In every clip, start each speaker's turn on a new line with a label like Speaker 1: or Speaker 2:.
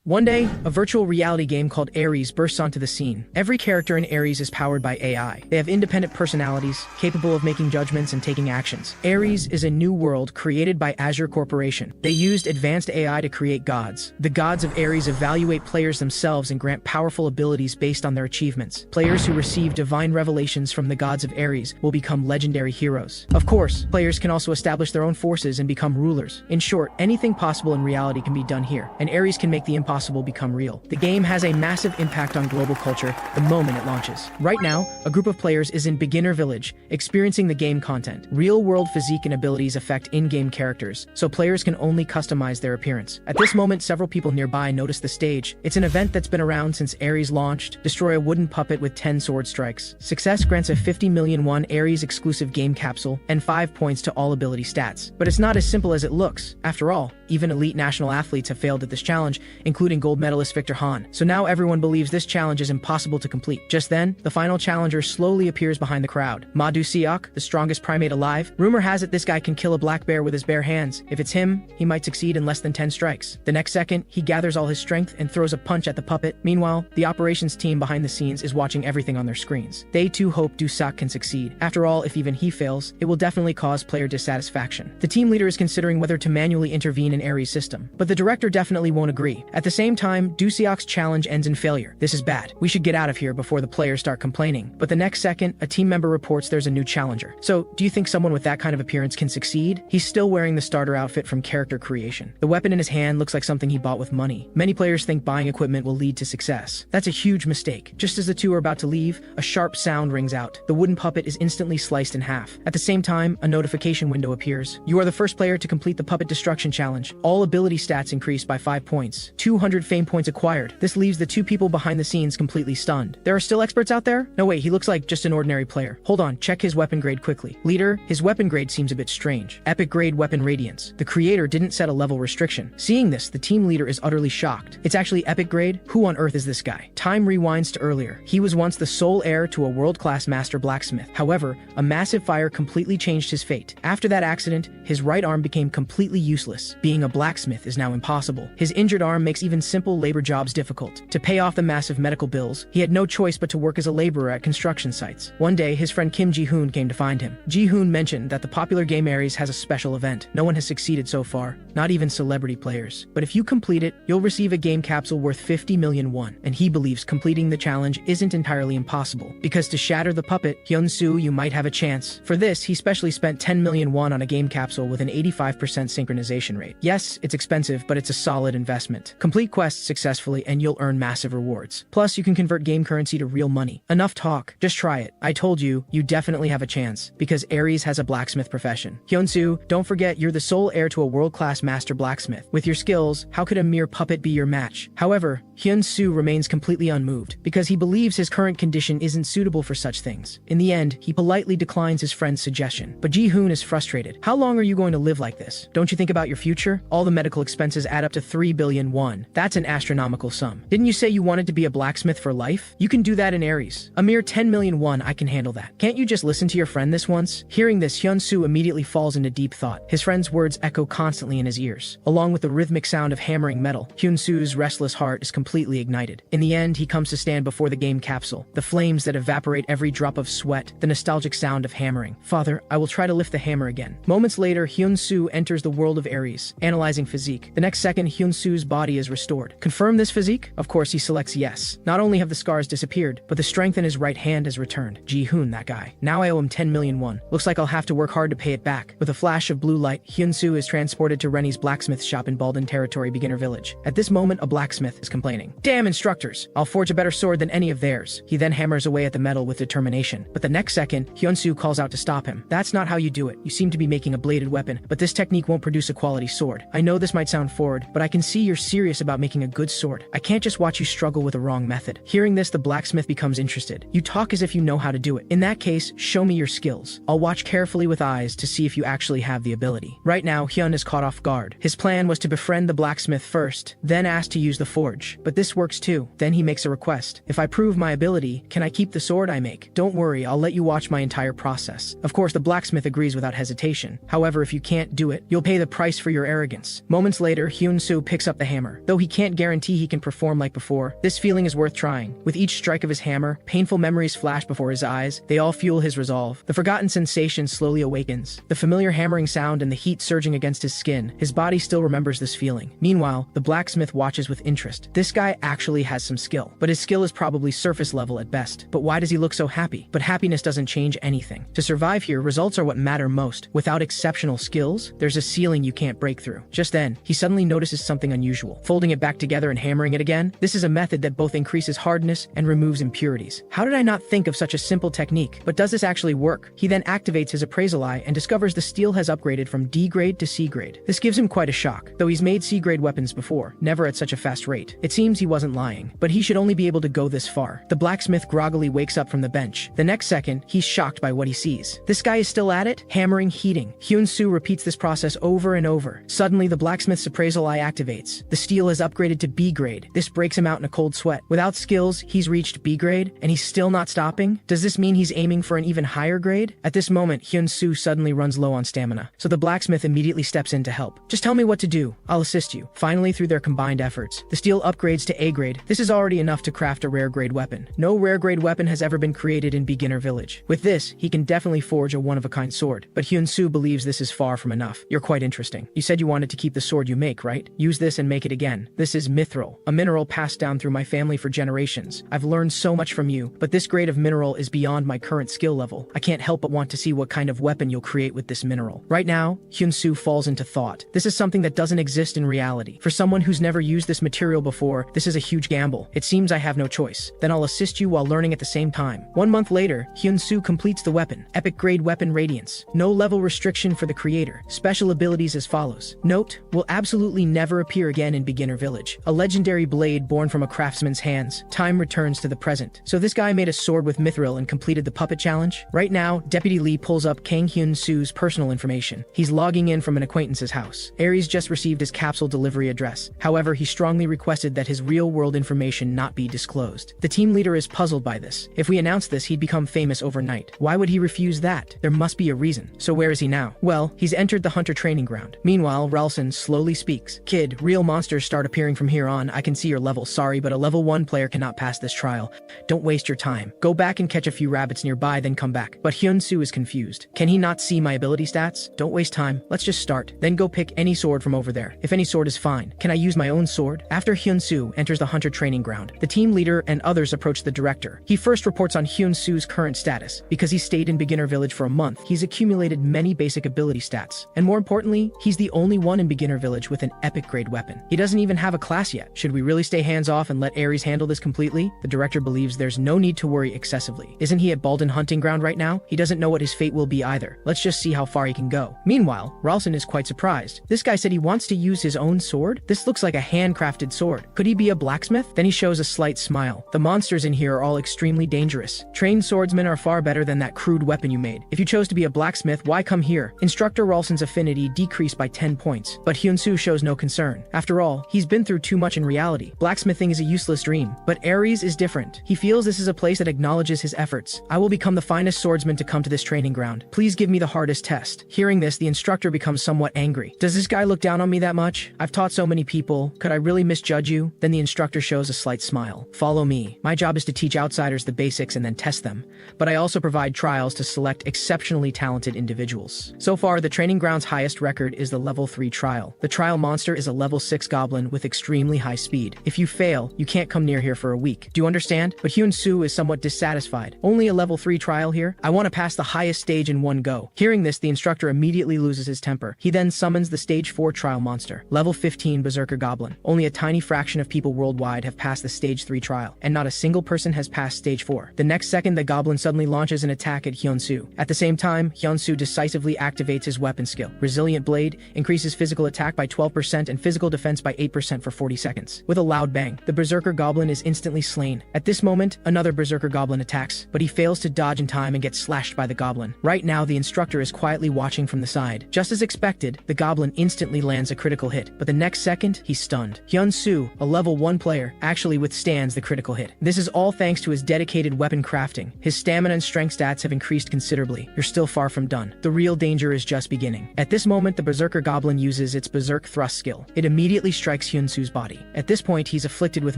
Speaker 1: One day, a virtual reality game called Ares bursts onto the scene. Every character in Ares is powered by AI. They have independent personalities, capable of making judgments and taking actions. Ares is a new world created by Azure Corporation. They used advanced AI to create gods. The gods of Ares evaluate players themselves and grant powerful abilities based on their achievements. Players who receive divine revelations from the gods of Ares will become legendary heroes. Of course, players can also establish their own forces and become rulers. In short, anything possible in reality can be done here, and Ares can make the impossible become real. The game has a massive impact on global culture the moment it launches. Right now, a group of players is in Beginner Village, experiencing the game content. Real-world physique and abilities affect in-game characters, so players can only customize their appearance. At this moment, several people nearby notice the stage. It's an event that's been around since Ares launched. Destroy a wooden puppet with 10 sword strikes. Success grants a 50 million won Ares exclusive game capsule and 5 points to all ability stats. But it's not as simple as it looks. After all, even elite national athletes have failed at this challenge, including gold medalist Victor Hahn. So now everyone believes this challenge is impossible to complete. Just then, the final challenger slowly appears behind the crowd. Madu Siak, the strongest primate alive. Rumor has it this guy can kill a black bear with his bare hands. If it's him, he might succeed in less than 10 strikes. The next second, he gathers all his strength and throws a punch at the puppet. Meanwhile, the operations team behind the scenes is watching everything on their screens. They too hope Dusak can succeed. After all, if even he fails, it will definitely cause player dissatisfaction. The team leader is considering whether to manually intervene in Ares' system, but the director definitely won't agree. At the same time, Dusiak's challenge ends in failure. This is bad. We should get out of here before the players start complaining. But the next second, a team member reports there's a new challenger. So, do you think someone with that kind of appearance can succeed? He's still wearing the starter outfit from character creation. The weapon in his hand looks like something he bought with money. Many players think buying equipment will lead to success. That's a huge mistake. Just as the two are about to leave, a sharp sound rings out. The wooden puppet is instantly sliced in half. At the same time, a notification window appears. You are the first player to complete the puppet destruction challenge. All ability stats increase by 5 points. 200 fame points acquired. This leaves the two people behind the scenes completely stunned. There are still experts out there? No wait, he looks like just an ordinary player. Hold on, check his weapon grade quickly. Leader, his weapon grade seems a bit strange. Epic grade weapon radiance. The creator didn't set a level restriction. Seeing this, the team leader is utterly shocked. It's actually epic grade? Who on earth is this guy? Time rewinds to earlier. He was once the sole heir to a world-class master blacksmith. However, a massive fire completely changed his fate. After that accident, his right arm became completely useless. Being a blacksmith is now impossible. His injured arm makes even simple labor jobs difficult. To pay off the massive medical bills, he had no choice but to work as a laborer at construction sites. One day, his friend Kim Ji-hoon came to find him. Ji-hoon mentioned that the popular game Ares has a special event. No one has succeeded so far, not even celebrity players. But if you complete it, you'll receive a game capsule worth 50 million won. And he believes completing the challenge isn't entirely impossible, because to shatter the puppet, Hyun-soo, you might have a chance. For this, he specially spent 10 million won on a game capsule with an 85% synchronization rate. Yes, it's expensive, but it's a solid investment. Complete quests successfully and you'll earn massive rewards. Plus, you can convert game currency to real money. Enough talk. Just try it. I told you, you definitely have a chance, because Ares has a blacksmith profession. Hyun-soo, don't forget you're the sole heir to a world-class master blacksmith. With your skills, how could a mere puppet be your match? However, Hyun-soo remains completely unmoved, because he believes his current condition isn't suitable for such things. In the end, he politely declines his friend's suggestion. But Ji-hoon is frustrated. How long are you going to live like this? Don't you think about your future? All the medical expenses add up to 3 billion won. That's an astronomical sum. Didn't you say you wanted to be a blacksmith for life? You can do that in Ares. A mere 10 million won, I can handle that. Can't you just listen to your friend this once? Hearing this, Hyun-soo immediately falls into deep thought. His friend's words echo constantly in his ears. Along with the rhythmic sound of hammering metal, Hyun-soo's restless heart is completely ignited. In the end, he comes to stand before the game capsule. The flames that evaporate every drop of sweat, the nostalgic sound of hammering. Father, I will try to lift the hammer again. Moments later, Hyun-soo enters the world of Ares, analyzing physique. The next second, Hyun-soo's body is restored. Confirm this physique? Of course, he selects yes. Not only have the scars disappeared, but the strength in his right hand has returned. Ji-hoon, that guy. Now I owe him 10 million won. Looks like I'll have to work hard to pay it back. With a flash of blue light, Hyun-soo is transported to Rennie's blacksmith shop in Baldan Territory Beginner Village. At this moment, a blacksmith is complaining. Damn instructors! I'll forge a better sword than any of theirs. He then hammers away at the metal with determination. But the next second, Hyun-soo calls out to stop him. That's not how you do it. You seem to be making a bladed weapon, but this technique won't produce a quality sword. I know this might sound forward, but I can see you're serious about making a good sword. I can't just watch you struggle with a wrong method. Hearing this, the blacksmith becomes interested. You talk as if you know how to do it. In that case, show me your skills. I'll watch carefully with eyes to see if you actually have the ability. Right now, Hyun is caught off guard. His plan was to befriend the blacksmith first, then ask to use the forge. But this works too. Then he makes a request. If I prove my ability, can I keep the sword I make? Don't worry, I'll let you watch my entire process. Of course, the blacksmith agrees without hesitation. However, if you can't do it, you'll pay the price for your arrogance. Moments later, Hyun-soo picks up the hammer. Though Though he can't guarantee he can perform like before, this feeling is worth trying. With each strike of his hammer, painful memories flash before his eyes. They all fuel his resolve. The forgotten sensation slowly awakens. The familiar hammering sound and the heat surging against his skin. His body still remembers this feeling. Meanwhile, the blacksmith watches with interest. This guy actually has some skill, but his skill is probably surface level at best. But why does he look so happy? But happiness doesn't change anything. To survive here, results are what matter most. Without exceptional skills, there's a ceiling you can't break through. Just then, he suddenly notices something unusual. Folding it back together and hammering it again, this is a method that both increases hardness and removes impurities. How did I not think of such a simple technique? But does this actually work? He then activates his appraisal eye and discovers the steel has upgraded from D grade to C grade. This gives him quite a shock, though he's made C grade weapons before, never at such a fast rate. It seems he wasn't lying, but he should only be able to go this far. The blacksmith groggily wakes up from the bench. The next second, he's shocked by what he sees. This guy is still at it, hammering, heating. Hyun-soo repeats this process over and over. Suddenly, the blacksmith's appraisal eye activates. The steel has upgraded to B grade. This breaks him out in a cold sweat. Without skills, he's reached B grade, and he's still not stopping? Does this mean he's aiming for an even higher grade? At this moment, Hyun-soo suddenly runs low on stamina, so the blacksmith immediately steps in to help. Just tell me what to do. I'll assist you. Finally, through their combined efforts, the steel upgrades to A grade. This is already enough to craft a rare grade weapon. No rare grade weapon has ever been created in Beginner Village. With this, he can definitely forge a one-of-a-kind sword, but Hyun-soo believes this is far from enough. You're quite interesting. You said you wanted to keep the sword you make, right? Use this and make it again. This is mithril, a mineral passed down through my family for generations. I've learned so much from you, but this grade of mineral is beyond my current skill level. I can't help but want to see what kind of weapon you'll create with this mineral. Right now, Hyun-soo falls into thought. This is something that doesn't exist in reality. For someone who's never used this material before, this is a huge gamble. It seems I have no choice. Then I'll assist you while learning at the same time. 1 month later, Hyun-soo completes the weapon. Epic grade weapon Radiance. No level restriction for the creator. Special abilities as follows. Note, will absolutely never appear again in Beginner Village. A legendary blade born from a craftsman's hands. Time returns to the present. So this guy made a sword with mithril and completed the puppet challenge? Right now, Deputy Lee pulls up Kang Hyun-soo's personal information. He's logging in from an acquaintance's house. Aries just received his capsule delivery address. However, he strongly requested that his real-world information not be disclosed. The team leader is puzzled by this. If we announce this, he'd become famous overnight. Why would he refuse that? There must be a reason. So where is he now? Well, he's entered the hunter training ground. Meanwhile, Ralston slowly speaks. Kid, real monsters start appearing from here on. I can see your level. Sorry, but a level 1 player cannot pass this trial. Don't waste your time. Go back and catch a few rabbits nearby, then come back. But Hyun-soo is confused. Can he not see my ability stats? Don't waste time. Let's just start. Then go pick any sword from over there. If any sword is fine. Can I use my own sword? After Hyun-soo enters the hunter training ground, the team leader and others approach the director. He first reports on Hyun-soo's current status. Because he stayed in Beginner Village for a month, he's accumulated many basic ability stats. And more importantly, he's the only one in Beginner Village with an epic grade weapon. He doesn't even have a class yet. Should we really stay hands-off and let Aries handle this completely? The director believes there's no need to worry excessively. Isn't he at Baldin hunting ground right now? He doesn't know what his fate will be either. Let's just see how far he can go. Meanwhile, Ralston is quite surprised. This guy said he wants to use his own sword? This looks like a handcrafted sword. Could he be a blacksmith? Then he shows a slight smile. The monsters in here are all extremely dangerous. Trained swordsmen are far better than that crude weapon you made. If you chose to be a blacksmith, why come here? Instructor Ralston's affinity decreased by 10 points, but Hyun-soo shows no concern. After all, he's been through too much in reality. Blacksmithing is a useless dream, but Aries is different. He feels this is a place that acknowledges his efforts. I will become the finest swordsman to come to this training ground. Please give me the hardest test. Hearing this, the instructor becomes somewhat angry. Does this guy look down on me that much? I've taught so many people. Could I really misjudge you? Then the instructor shows a slight smile. Follow me. My job is to teach outsiders the basics and then test them, but I also provide trials to select exceptionally talented individuals. So far, the training ground's highest record is the level 3 trial. The trial monster is a level 6 goblin with extremely high speed. If you fail, you can't come near here for a week. Do you understand? But Hyun-soo is somewhat dissatisfied. Only a level 3 trial here? I want to pass the highest stage in one go. Hearing this, the instructor immediately loses his temper. He then summons the stage 4 trial monster, level 15 berserker goblin. Only a tiny fraction of people worldwide have passed the stage 3 trial, and not a single person has passed stage 4. The next second, the goblin suddenly launches an attack at Hyun-soo. At the same time, Hyun-soo decisively activates his weapon skill. Resilient Blade increases physical attack by 12% and physical defense by 8% for 40 seconds. With a loud bang, the berserker goblin is instantly slain. At this moment, another berserker goblin attacks, but he fails to dodge in time and gets slashed by the goblin. Right now, the instructor is quietly watching from the side. Just as expected, the goblin instantly lands a critical hit, but the next second, he's stunned. Hyun-soo, a level 1 player, actually withstands the critical hit. This is all thanks to his dedicated weapon crafting. His stamina and strength stats have increased considerably. You're still far from done. The real danger is just beginning. At this moment, the berserker goblin uses its berserk thrust skill. It immediately strikes attacks Hyunsu's body. At this point, he's afflicted with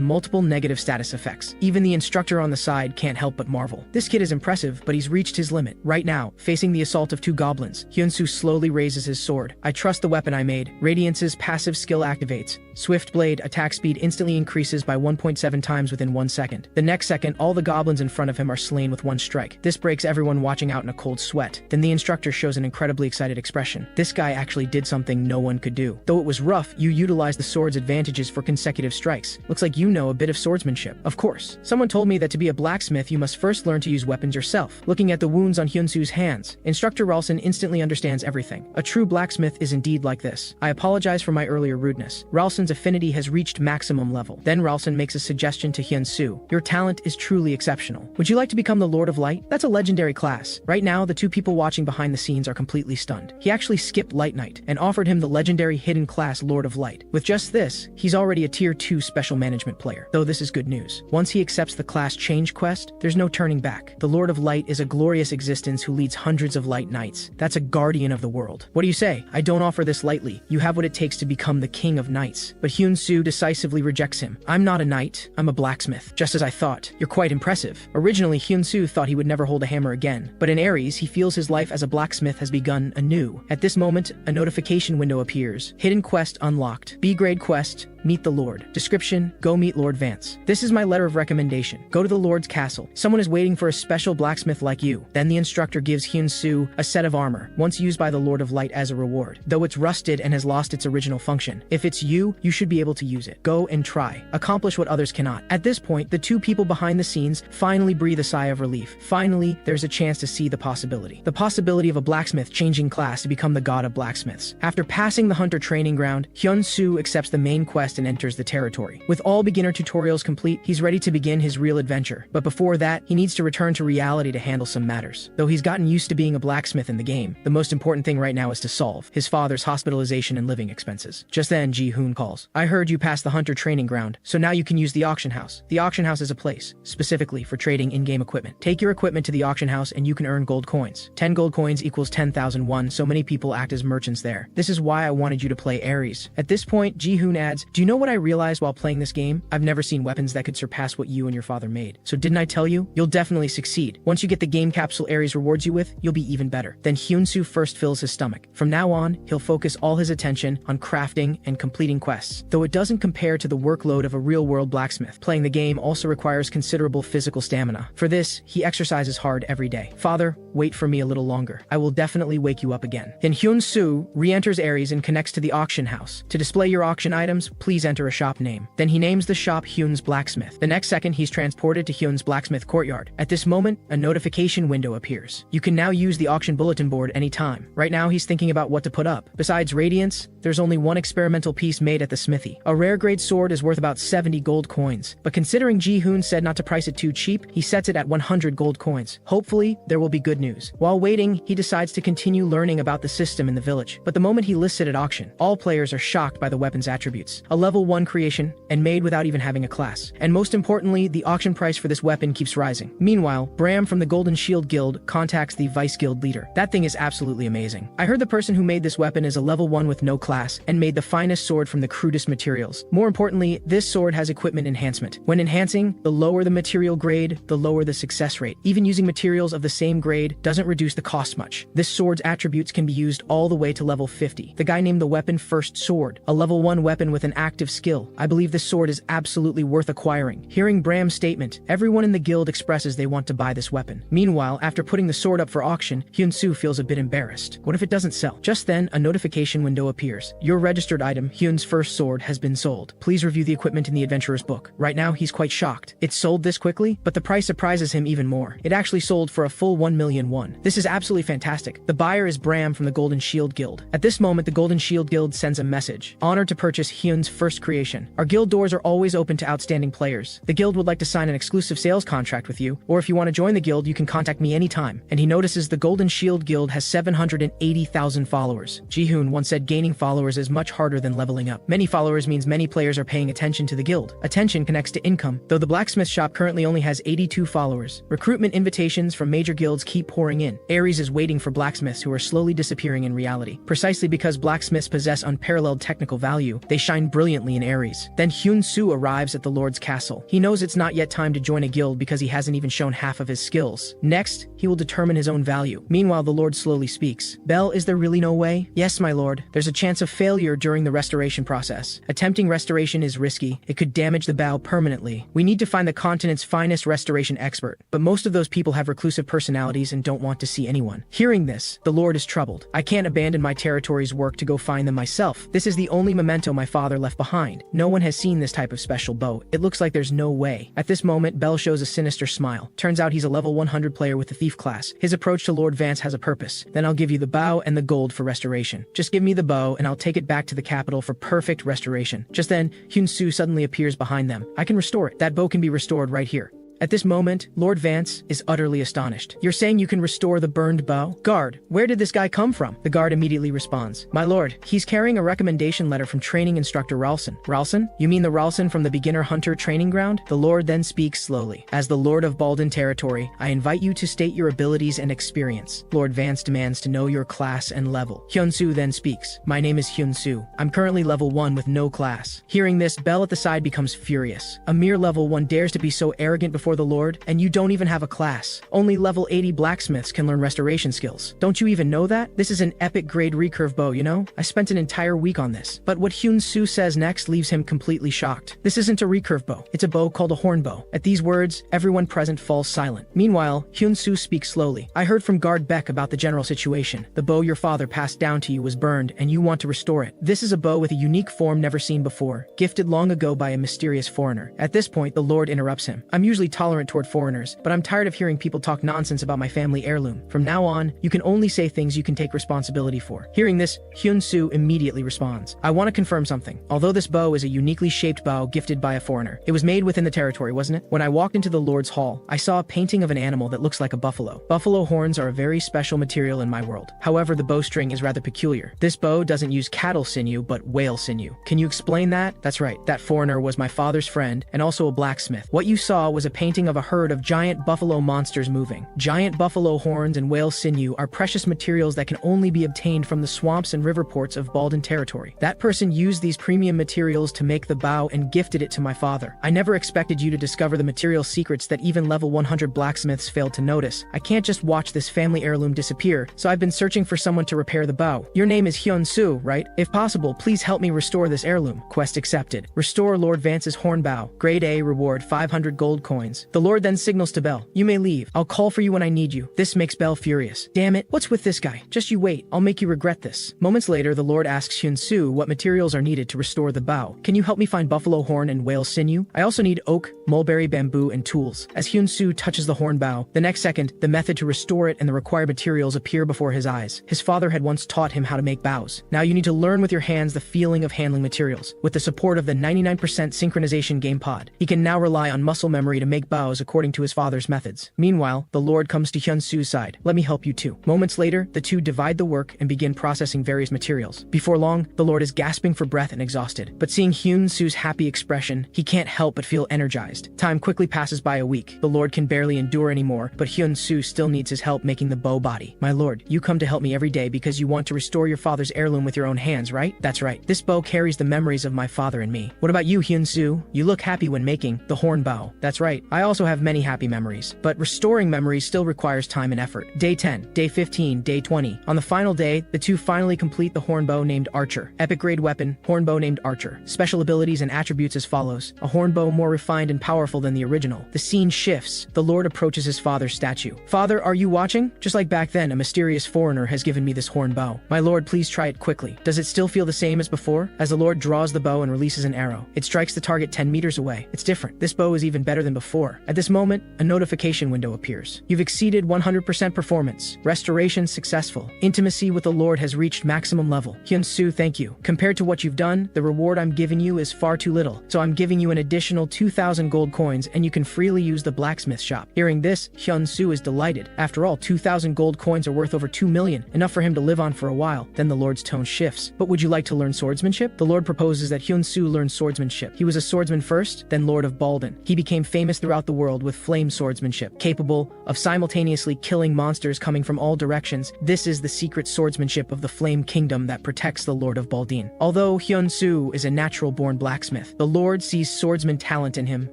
Speaker 1: multiple negative status effects. Even the instructor on the side can't help but marvel. This kid is impressive, but he's reached his limit. Right now, facing the assault of two goblins, Hyunsu slowly raises his sword. I trust the weapon I made. Radiance's passive skill activates. Swift Blade attack speed instantly increases by 1.7 times within 1 second. The next second, all the goblins in front of him are slain with one strike. This breaks everyone watching out in a cold sweat. Then the instructor shows an incredibly excited expression. This guy actually did something no one could do. Though it was rough, you utilized the sword's advantages for consecutive strikes. Looks like you know a bit of swordsmanship. Of course. Someone told me that to be a blacksmith you must first learn to use weapons yourself. Looking at the wounds on Hyunsu's hands, Instructor Ralston instantly understands everything. A true blacksmith is indeed like this. I apologize for my earlier rudeness. Ralston's affinity has reached maximum level. Then Ralston makes a suggestion to Hyunsu. Your talent is truly exceptional. Would you like to become the Lord of Light? That's a legendary class. Right now, the two people watching behind the scenes are completely stunned. He actually skipped Light Knight and offered him the legendary hidden class Lord of Light. With just this, he's already a tier 2 special management player. Though this is good news. Once he accepts the class change quest, there's no turning back. The Lord of Light is a glorious existence who leads hundreds of light knights. That's a guardian of the world. What do you say? I don't offer this lightly. You have what it takes to become the king of knights. But Hyunsu decisively rejects him. I'm not a knight, I'm a blacksmith. Just as I thought. You're quite impressive. Originally, Hyunsu thought he would never hold a hammer again. But in Aries, he feels his life as a blacksmith has begun anew. At this moment, a notification window appears. Hidden quest unlocked. B-grade quest. Meet the Lord. Description, go meet Lord Vance. This is my letter of recommendation. Go to the Lord's castle. Someone is waiting for a special blacksmith like you. Then the instructor gives Hyunsu a set of armor, once used by the Lord of Light as a reward, though it's rusted and has lost its original function. If it's you, you should be able to use it. Go and try. Accomplish what others cannot. At this point, the two people behind the scenes finally breathe a sigh of relief. Finally, there's a chance to see the possibility. The possibility of a blacksmith changing class to become the god of blacksmiths. After passing the hunter training ground, Hyunsu accepts the main quest and enters the territory. With all beginner tutorials complete, he's ready to begin his real adventure. But before that, he needs to return to reality to handle some matters. Though he's gotten used to being a blacksmith in the game, the most important thing right now is to solve his father's hospitalization and living expenses. Just then, Ji-hoon calls. I heard you passed the hunter training ground, so now you can use the auction house. The auction house is a place, specifically for trading in-game equipment. Take your equipment to the auction house and you can earn gold coins. 10 gold coins equals 10,000 won, so many people act as merchants there. This is why I wanted you to play Aries. At this point, Ji-hoon adds, do you know what I realized while playing this game? I've never seen weapons that could surpass what you and your father made. So didn't I tell you? You'll definitely succeed. Once you get the game capsule Aries rewards you with, you'll be even better. Then Hyunsu first fills his stomach. From now on, he'll focus all his attention on crafting and completing quests. Though it doesn't compare to the workload of a real-world blacksmith, playing the game also requires considerable physical stamina. For this, he exercises hard every day. Father, wait for me a little longer. I will definitely wake you up again. Then Hyunsu re-enters Aries and connects to the auction house. To display your auction items, please enter a shop name. Then he names the shop Hyun's Blacksmith. The next second, he's transported to Hyun's Blacksmith courtyard. At this moment, a notification window appears. You can now use the auction bulletin board anytime. Right now, he's thinking about what to put up. Besides Radiance, there's only one experimental piece made at the smithy. A rare grade sword is worth about 70 gold coins. But considering Ji-hoon said not to price it too cheap, he sets it at 100 gold coins. Hopefully, there will be good news. While waiting, he decides to continue learning about the system in the village. But the moment he lists it at auction, all players are shocked by the weapon's attributes. A level 1 creation, and made without even having a class. And most importantly, the auction price for this weapon keeps rising. Meanwhile, Bram from the Golden Shield Guild contacts the Vice Guild leader. That thing is absolutely amazing. I heard the person who made this weapon is a level 1 with no class, and made the finest sword from the crudest materials. More importantly, this sword has equipment enhancement. When enhancing, the lower the material grade, the lower the success rate. Even using materials of the same grade doesn't reduce the cost much. This sword's attributes can be used all the way to level 50. The guy named the weapon First Sword, a level 1 weapon with an active skill. I believe this sword is absolutely worth acquiring. Hearing Bram's statement, everyone in the guild expresses they want to buy this weapon. Meanwhile, after putting the sword up for auction, Hyunsu feels a bit embarrassed. What if it doesn't sell? Just then, a notification window appears. Your registered item, Hyun's First Sword, has been sold. Please review the equipment in the adventurer's book. Right now, he's quite shocked. It's sold this quickly, but the price surprises him even more. It actually sold for a full 1 million won. This is absolutely fantastic. The buyer is Bram from the Golden Shield Guild. At this moment, the Golden Shield Guild sends a message. Honored to purchase Hyun's first creation. Our guild doors are always open to outstanding players. The guild would like to sign an exclusive sales contract with you, or if you want to join the guild, you can contact me anytime. And he notices the Golden Shield Guild has 780,000 followers. Ji-hoon once said gaining followers is much harder than leveling up. Many followers means many players are paying attention to the guild. Attention connects to income. Though the blacksmith shop currently only has 82 followers, recruitment invitations from major guilds keep pouring in. Aries is waiting for blacksmiths who are slowly disappearing in reality. Precisely because blacksmiths possess unparalleled technical value, they shine brilliantly brilliantly in Aries. Then Hyun-soo arrives at the Lord's castle. He knows it's not yet time to join a guild because he hasn't even shown half of his skills. Next, he will determine his own value. Meanwhile, the Lord slowly speaks. Bell, is there really no way? Yes, my lord. There's a chance of failure during the restoration process. Attempting restoration is risky. It could damage the bow permanently. We need to find the continent's finest restoration expert, but most of those people have reclusive personalities and don't want to see anyone. Hearing this, the Lord is troubled. I can't abandon my territory's work to go find them myself. This is the only memento my father left behind. No one has seen this type of special bow. It looks like there's no way. At this moment, Bell shows a sinister smile. Turns out he's a level 100 player with the thief class. His approach to Lord Vance has a purpose. Then I'll give you the bow and the gold for restoration. Just give me the bow and I'll take it back to the capital for perfect restoration. Just then, Hyun-soo suddenly appears behind them. I can restore it. That bow can be restored right here. At this moment, Lord Vance is utterly astonished. You're saying you can restore the burned bow? Guard, where did this guy come from? The guard immediately responds. My lord, he's carrying a recommendation letter from training instructor Ralston. Ralston? You mean the Ralston from the beginner hunter training ground? The Lord then speaks slowly. As the Lord of Baldan territory, I invite you to state your abilities and experience. Lord Vance demands to know your class and level. Hyun-soo then speaks. My name is Hyun-soo. I'm currently level 1 with no class. Hearing this, Bell at the side becomes furious. A mere level 1 dares to be so arrogant before the Lord, and you don't even have a class. Only level 80 blacksmiths can learn restoration skills. Don't you even know that? This is an epic grade recurve bow, you know? I spent an entire week on this. But what Hyun-soo says next leaves him completely shocked. This isn't a recurve bow. It's a bow called a horn bow. At these words, everyone present falls silent. Meanwhile, Hyun-soo speaks slowly. I heard from Guard Beck about the general situation. The bow your father passed down to you was burned, and you want to restore it. This is a bow with a unique form never seen before, gifted long ago by a mysterious foreigner. At this point, the Lord interrupts him. I'm usually tolerant toward foreigners, but I'm tired of hearing people talk nonsense about my family heirloom. From now on, you can only say things you can take responsibility for. Hearing this, Hyun-soo immediately responds. I want to confirm something. Although this bow is a uniquely shaped bow gifted by a foreigner, it was made within the territory, wasn't it? When I walked into the Lord's Hall, I saw a painting of an animal that looks like a buffalo. Buffalo horns are a very special material in my world. However, the bowstring is rather peculiar. This bow doesn't use cattle sinew, but whale sinew. Can you explain that? That's right. That foreigner was my father's friend and also a blacksmith. What you saw was a painting of a herd of giant buffalo monsters moving. Giant buffalo horns and whale sinew are precious materials that can only be obtained from the swamps and river ports of Baldan territory. That person used these premium materials to make the bow and gifted it to my father. I never expected you to discover the material secrets that even level 100 blacksmiths failed to notice. I can't just watch this family heirloom disappear, so I've been searching for someone to repair the bow. Your name is Hyun-soo, right? If possible, please help me restore this heirloom. Quest accepted. Restore Lord Vance's horn bow. Grade A, reward 500 gold coins. The Lord then signals to Bell. You may leave. I'll call for you when I need you. This makes Bell furious. Damn it, what's with this guy? Just you wait. I'll make you regret this. Moments later, the Lord asks Hyun-soo what materials are needed to restore the bow. Can you help me find buffalo horn and whale sinew? I also need oak, mulberry bamboo, and tools. As Hyun-soo touches the horn bow, the next second, the method to restore it and the required materials appear before his eyes. His father had once taught him how to make bows. Now you need to learn with your hands the feeling of handling materials. With the support of the 99% synchronization game pod, he can now rely on muscle memory to make bows according to his father's methods. Meanwhile, the Lord comes to Hyun-soo's side. Let me help you too. Moments later, the two divide the work and begin processing various materials. Before long, the Lord is gasping for breath and exhausted. But seeing Hyun-soo's happy expression, he can't help but feel energized. Time quickly passes by a week. The Lord can barely endure anymore, but Hyun-soo still needs his help making the bow body. My lord, you come to help me every day because you want to restore your father's heirloom with your own hands, right? That's right. This bow carries the memories of my father and me. What about you, Hyun-soo? You look happy when making the horn bow. That's right. I also have many happy memories, but restoring memories still requires time and effort. Day 10, Day 15, Day 20. On the final day, the two finally complete the horn bow named Archer. Epic grade weapon, horn bow named Archer. Special abilities and attributes as follows. A horn bow more refined and powerful than the original. The scene shifts. The Lord approaches his father's statue. Father, are you watching? Just like back then, a mysterious foreigner has given me this horn bow. My lord, please try it quickly. Does it still feel the same as before? As the Lord draws the bow and releases an arrow, it strikes the target 10 meters away. It's different. This bow is even better than before. At this moment, a notification window appears. You've exceeded 100% performance. Restoration successful. Intimacy with the Lord has reached maximum level. Hyun-soo, thank you. Compared to what you've done, the reward I'm giving you is far too little. So I'm giving you an additional 2,000 gold coins and you can freely use the blacksmith shop. Hearing this, Hyun-soo is delighted. After all, 2,000 gold coins are worth over 2 million, enough for him to live on for a while. Then the Lord's tone shifts. But would you like to learn swordsmanship? The Lord proposes that Hyun-soo learn swordsmanship. He was a swordsman first, then Lord of Baldan. He became famous throughout throughout the world with flame swordsmanship, capable of simultaneously killing monsters coming from all directions. This is the secret swordsmanship of the Flame Kingdom that protects the Lord of Baldine. Although Hyun-soo is a natural-born blacksmith, the Lord sees swordsman talent in him.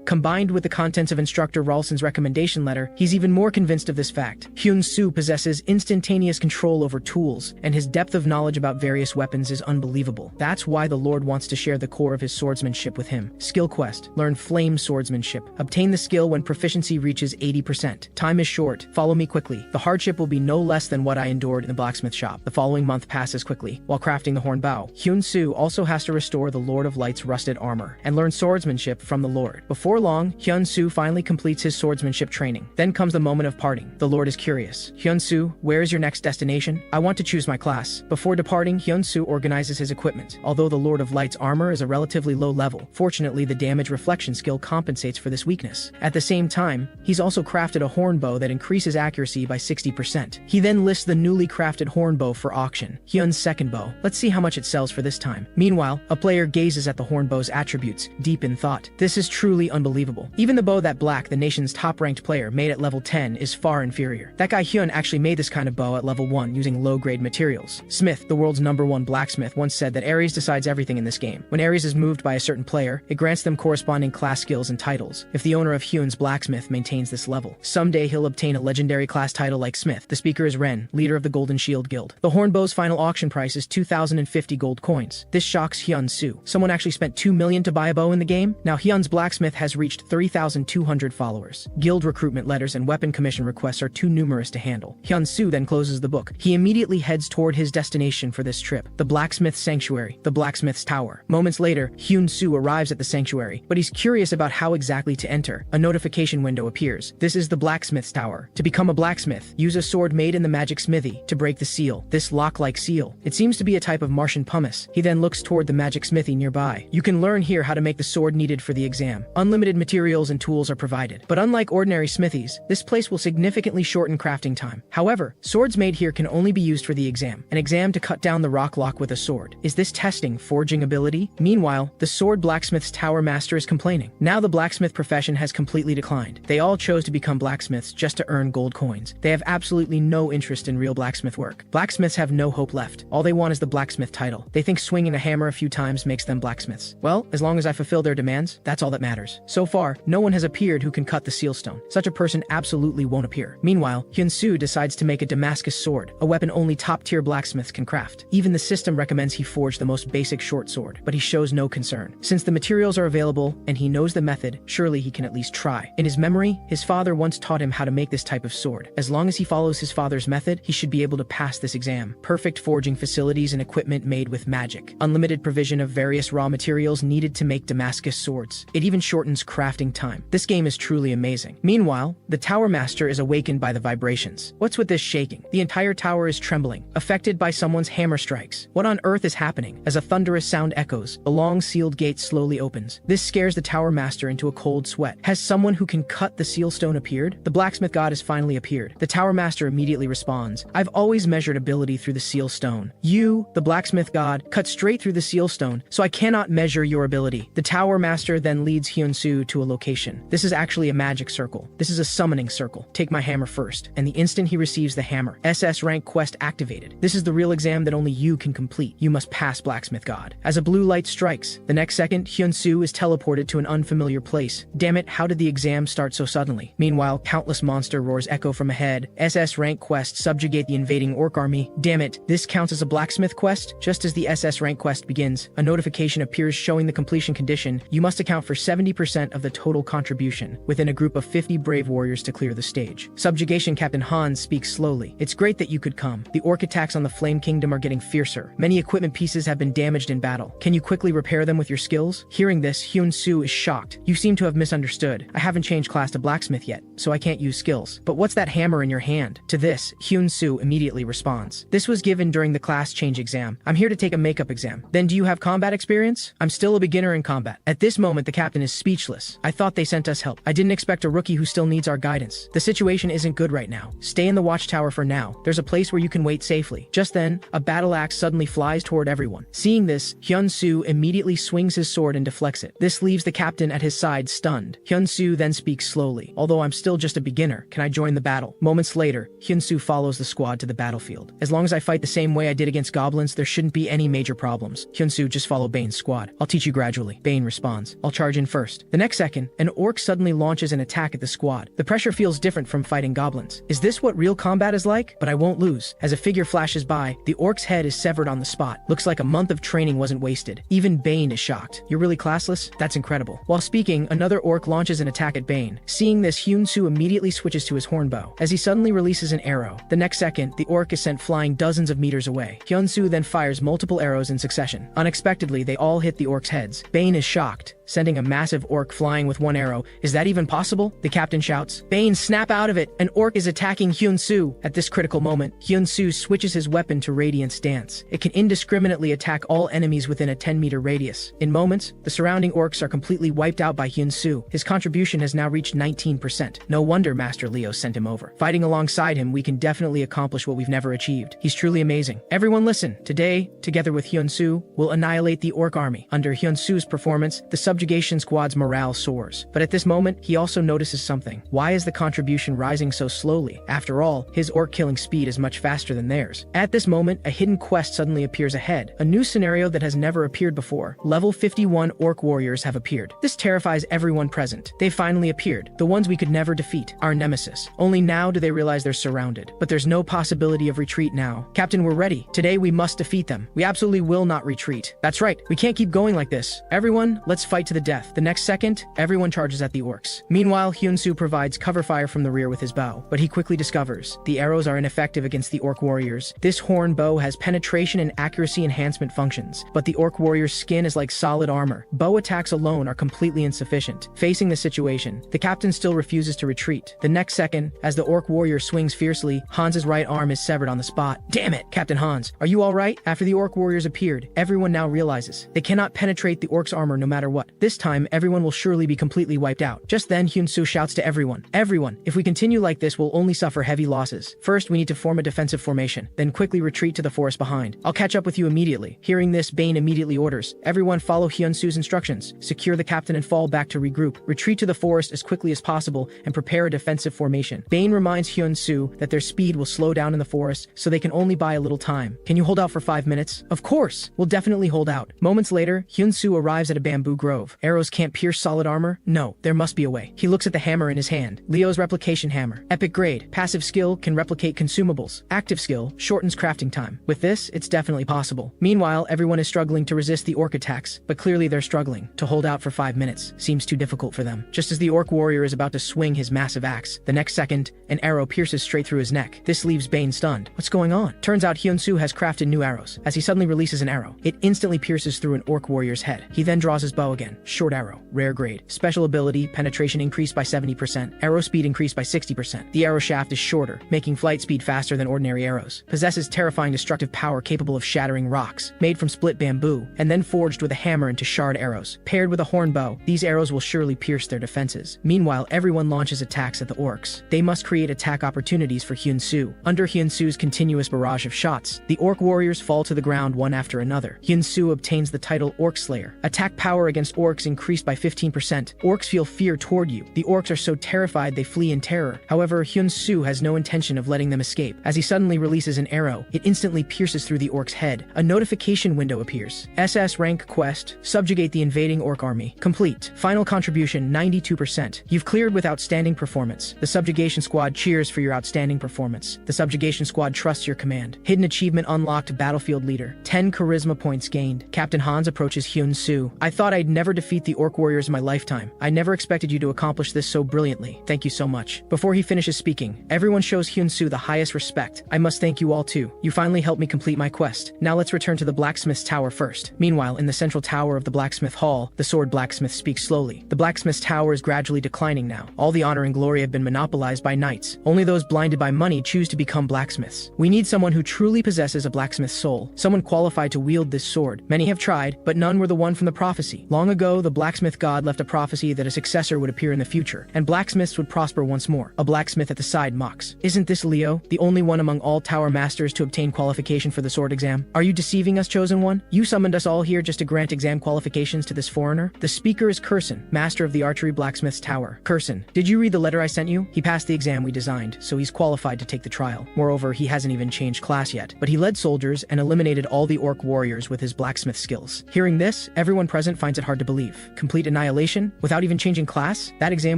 Speaker 1: Combined with the contents of Instructor Ralston's recommendation letter, he's even more convinced of this fact. Hyun-soo possesses instantaneous control over tools, and his depth of knowledge about various weapons is unbelievable. That's why the Lord wants to share the core of his swordsmanship with him. Skill quest: learn flame swordsmanship. Obtain the skill when proficiency reaches 80%. Time is short. Follow me quickly. The hardship will be no less than what I endured in the blacksmith shop. The following month passes quickly. While crafting the horn bow, Hyun-soo also has to restore the Lord of Light's rusted armor and learn swordsmanship from the Lord. Before long, Hyun-soo finally completes his swordsmanship training. Then comes the moment of parting. The Lord is curious. Hyun-soo, where is your next destination? I want to choose my class. Before departing, Hyun-soo organizes his equipment. Although the Lord of Light's armor is a relatively low level, fortunately the damage reflection skill compensates for this weakness. At the same time, he's also crafted a horn bow that increases accuracy by 60%. He then lists the newly crafted horn bow for auction. Hyun's second bow. Let's see how much it sells for this time. Meanwhile, a player gazes at the horn bow's attributes, deep in thought. This is truly unbelievable. Even the bow that Black, the nation's top-ranked player, made at level 10 is far inferior. That guy Hyun actually made this kind of bow at level 1 using low-grade materials. Smith, the world's #1 blacksmith, once said that Ares decides everything in this game. When Ares is moved by a certain player, it grants them corresponding class skills and titles. If the owner of Hyun's blacksmith maintains this level, someday he'll obtain a legendary class title like Smith. The speaker is Ren, leader of the Golden Shield Guild. The hornbow's final auction price is 2,050 gold coins. This shocks Hyun-soo. Someone actually spent 2 million to buy a bow in the game? Now Hyun's blacksmith has reached 3,200 followers. Guild recruitment letters and weapon commission requests are too numerous to handle. Hyun-soo then closes the book. He immediately heads toward his destination for this trip, the Blacksmith's Sanctuary, the Blacksmith's Tower. Moments later, Hyun-soo arrives at the sanctuary, but he's curious about how exactly to enter. A notification window appears. This is the Blacksmith's Tower. To become a blacksmith, use a sword made in the magic smithy to break the seal. This lock-like seal. It seems to be a type of Martian pumice. He then looks toward the magic smithy nearby. You can learn here how to make the sword needed for the exam. Unlimited materials and tools are provided. But unlike ordinary smithies, this place will significantly shorten crafting time. However, swords made here can only be used for the exam. An exam to cut down the rock lock with a sword. Is this testing forging ability? Meanwhile, the sword blacksmith's tower master is complaining. Now the blacksmith profession has completely declined. They all chose to become blacksmiths just to earn gold coins. They have absolutely no interest in real blacksmith work. Blacksmiths have no hope left. All they want is the blacksmith title. They think swinging a hammer a few times makes them blacksmiths. Well, as long as I fulfill their demands, that's all that matters. So far, no one has appeared who can cut the seal stone. Such a person absolutely won't appear. Meanwhile, Hyun-soo decides to make a Damascus sword, a weapon only top-tier blacksmiths can craft. Even the system recommends he forge the most basic short sword, but he shows no concern. Since the materials are available and he knows the method, surely he can at least try. In his memory, his father once taught him how to make this type of sword. As long as he follows his father's method, he should be able to pass this exam. Perfect forging facilities and equipment made with magic. Unlimited provision of various raw materials needed to make Damascus swords. It even shortens crafting time. This game is truly amazing. Meanwhile, the tower master is awakened by the vibrations. What's with this shaking? The entire tower is trembling, affected by someone's hammer strikes. What on earth is happening? As a thunderous sound echoes, a long sealed gate slowly opens. This scares the tower master into a cold sweat. Has someone who can cut the seal stone appeared? The blacksmith god has finally appeared. The tower master immediately responds, I've always measured ability through the seal stone. You, the blacksmith god, cut straight through the seal stone, so I cannot measure your ability. The tower master then leads Hyun-soo to a location. This is actually a magic circle. This is a summoning circle. Take my hammer first. And the instant he receives the hammer, SS rank quest activated. This is the real exam that only you can complete. You must pass blacksmith god. As a blue light strikes, the next second, Hyun-soo is teleported to an unfamiliar place. Damn it, how did the exam start so suddenly? Meanwhile, countless monster roars echo from ahead. SS rank quest subjugate the invading orc army. Damn it, this counts as a blacksmith quest? Just as the SS rank quest begins, a notification appears showing the completion condition. You must account for 70% of the total contribution within a group of 50 brave warriors to clear the stage. Subjugation Captain Hans speaks slowly. It's great that you could come. The orc attacks on the Flame Kingdom are getting fiercer. Many equipment pieces have been damaged in battle. Can you quickly repair them with your skills? Hearing this, Hyun-soo is shocked. You seem to have misunderstood. I haven't changed class to blacksmith yet, so I can't use skills. But what's that hammer in your hand? To this, Hyun-soo immediately responds. This was given during the class change exam. I'm here to take a makeup exam. Then do you have combat experience? I'm still a beginner in combat. At this moment, the captain is speechless. I thought they sent us help. I didn't expect a rookie who still needs our guidance. The situation isn't good right now. Stay in the watchtower for now. There's a place where you can wait safely. Just then, a battle axe suddenly flies toward everyone. Seeing this, Hyun-soo immediately swings his sword and deflects it. This leaves the captain at his side stunned. Hyun Hyun-soo then speaks slowly. Although I'm still just a beginner, can I join the battle? Moments later, Hyun-soo follows the squad to the battlefield. As long as I fight the same way I did against goblins, there shouldn't be any major problems. Hyun-soo, just follow Bane's squad. I'll teach you gradually. Bane responds. I'll charge in first. The next second, an orc suddenly launches an attack at the squad. The pressure feels different from fighting goblins. Is this what real combat is like? But I won't lose. As a figure flashes by, the orc's head is severed on the spot. Looks like a month of training wasn't wasted. Even Bane is shocked. You're really classless? That's incredible. While speaking, another orc launches an attack at Bane. Seeing this, Hyun-soo immediately switches to his hornbow. As he suddenly releases an arrow, the next second, the orc is sent flying dozens of meters away. Hyun-soo then fires multiple arrows in succession. Unexpectedly, they all hit the orc's heads. Bane is shocked, sending a massive orc flying with one arrow. Is that even possible? The captain shouts. Bane, snap out of it! An orc is attacking Hyun-soo. At this critical moment, Hyun-soo switches his weapon to Radiance Dance. It can indiscriminately attack all enemies within a 10-meter radius. In moments, the surrounding orcs are completely wiped out by Hyun-soo. His contribution has now reached 19%. No wonder Master Leo sent him over. Fighting alongside him, we can definitely accomplish what we've never achieved. He's truly amazing. Everyone listen. Today, together with Hyun-soo, we'll annihilate the orc army. Under Hyun-soo's performance, the subjugation squad's morale soars. But at this moment, he also notices something. Why is the contribution rising so slowly? After all, his orc killing speed is much faster than theirs. At this moment, a hidden quest suddenly appears ahead. A new scenario that has never appeared before. Level 51 orc warriors have appeared. This terrifies everyone present. They finally appeared. The ones we could never defeat. Our nemesis. Only now do they realize they're surrounded. But there's no possibility of retreat now. Captain, we're ready. Today we must defeat them. We absolutely will not retreat. That's right. We can't keep going like this. Everyone, let's fight to the death. The next second, everyone charges at the orcs. Meanwhile, Hyun-soo provides cover fire from the rear with his bow. But he quickly discovers the arrows are ineffective against the orc warriors. This horn bow has penetration and accuracy enhancement functions, but the orc warrior's skin is like solid armor. Bow attacks alone are completely insufficient. Facing the situation, the captain still refuses to retreat. The next second, as the orc warrior swings fiercely, Hans's right arm is severed on the spot. Damn it! Captain Hans, are you alright? After the orc warriors appeared, everyone now realizes they cannot penetrate the orc's armor no matter what. This time, everyone will surely be completely wiped out. Just then, Hyun-soo shouts to everyone. Everyone, if we continue like this, we'll only suffer heavy losses. First, we need to form a defensive formation, then quickly retreat to the forest behind. I'll catch up with you immediately. Hearing this, Bane immediately orders, everyone follow Hyun-soo's instructions. Secure the captain and fall back to regroup. Retreat to the forest as quickly as possible and prepare a defensive formation. Bane reminds Hyun-soo that their speed will slow down in the forest, so they can only buy a little time. Can you hold out for 5 minutes? Of course! We'll definitely hold out. Moments later, Hyun-soo arrives at a bamboo grove. Arrows can't pierce solid armor? No, there must be a way. He looks at the hammer in his hand. Leo's replication hammer. Epic grade. Passive skill can replicate consumables. Active skill shortens crafting time. With this, it's definitely possible. Meanwhile, everyone is struggling to resist the orc attacks, but clearly they're struggling. To hold out for 5 minutes seems too difficult for them. Just as the orc warrior is about to swing his massive axe, the next second, an arrow pierces straight through his neck. This leaves Bane stunned. What's going on? Turns out Hyun-soo has crafted new arrows. As he suddenly releases an arrow, it instantly pierces through an orc warrior's head. He then draws his bow again. Short arrow. Rare grade. Special ability, penetration increased by 70%. Arrow speed increased by 60%. The arrow shaft is shorter, making flight speed faster than ordinary arrows. Possesses terrifying destructive power capable of shattering rocks. Made from split bamboo, and then forged with a hammer into shard arrows. Paired with a horn bow, these arrows will surely pierce their defenses. Meanwhile, everyone launches attacks at the orcs. They must create attack opportunities for Hyun-soo. Under Hyun-soo's continuous barrage of shots, the orc warriors fall to the ground one after another. Hyun-soo obtains the title Orc Slayer. Attack power against orcs increased by 15%. Orcs feel fear toward you. The orcs are so terrified they flee in terror. However, Hyun-soo has no intention of letting them escape. As he suddenly releases an arrow, it instantly pierces through the orc's head. A notification window appears. SS rank quest, subjugate the invading orc army. Complete. Final contribution 92%. You've cleared with outstanding performance. The subjugation squad cheers for your outstanding performance. The subjugation squad trusts your command. Hidden achievement unlocked, battlefield leader. 10 charisma points gained. Captain Hans approaches Hyun-soo. I thought I'd never defeat the orc warriors in my lifetime. I never expected you to accomplish this so brilliantly. Thank you so much. Before he finishes speaking, everyone shows Hyun-soo the highest respect. I must thank you all too. You finally helped me complete my quest. Now let's return to the blacksmith's tower first. Meanwhile, in the central tower of the blacksmith hall, the sword blacksmith speaks slowly. The blacksmith's tower is gradually declining now. All the honor and glory have been monopolized by knights. Only those blinded by money choose to become blacksmiths. We need someone who truly possesses a blacksmith's soul. Someone qualified to wield this sword. Many have tried, but none were the one from the prophecy. Long ago, the blacksmith god left a prophecy that a successor would appear in the future, and blacksmiths would prosper once more. A blacksmith at the side mocks. Isn't this Leo, the only one among all tower masters to obtain qualification for the sword exam? Are you deceiving us, chosen one? You summoned us all here just to grant exam qualifications to this foreigner? The speaker is Kurson, master of the arts archery blacksmith's tower. Curson, did you read the letter I sent you? He passed the exam we designed, so he's qualified to take the trial. Moreover, he hasn't even changed class yet, but he led soldiers and eliminated all the orc warriors with his blacksmith skills. Hearing this, everyone present finds it hard to believe. Complete annihilation? Without even changing class? That exam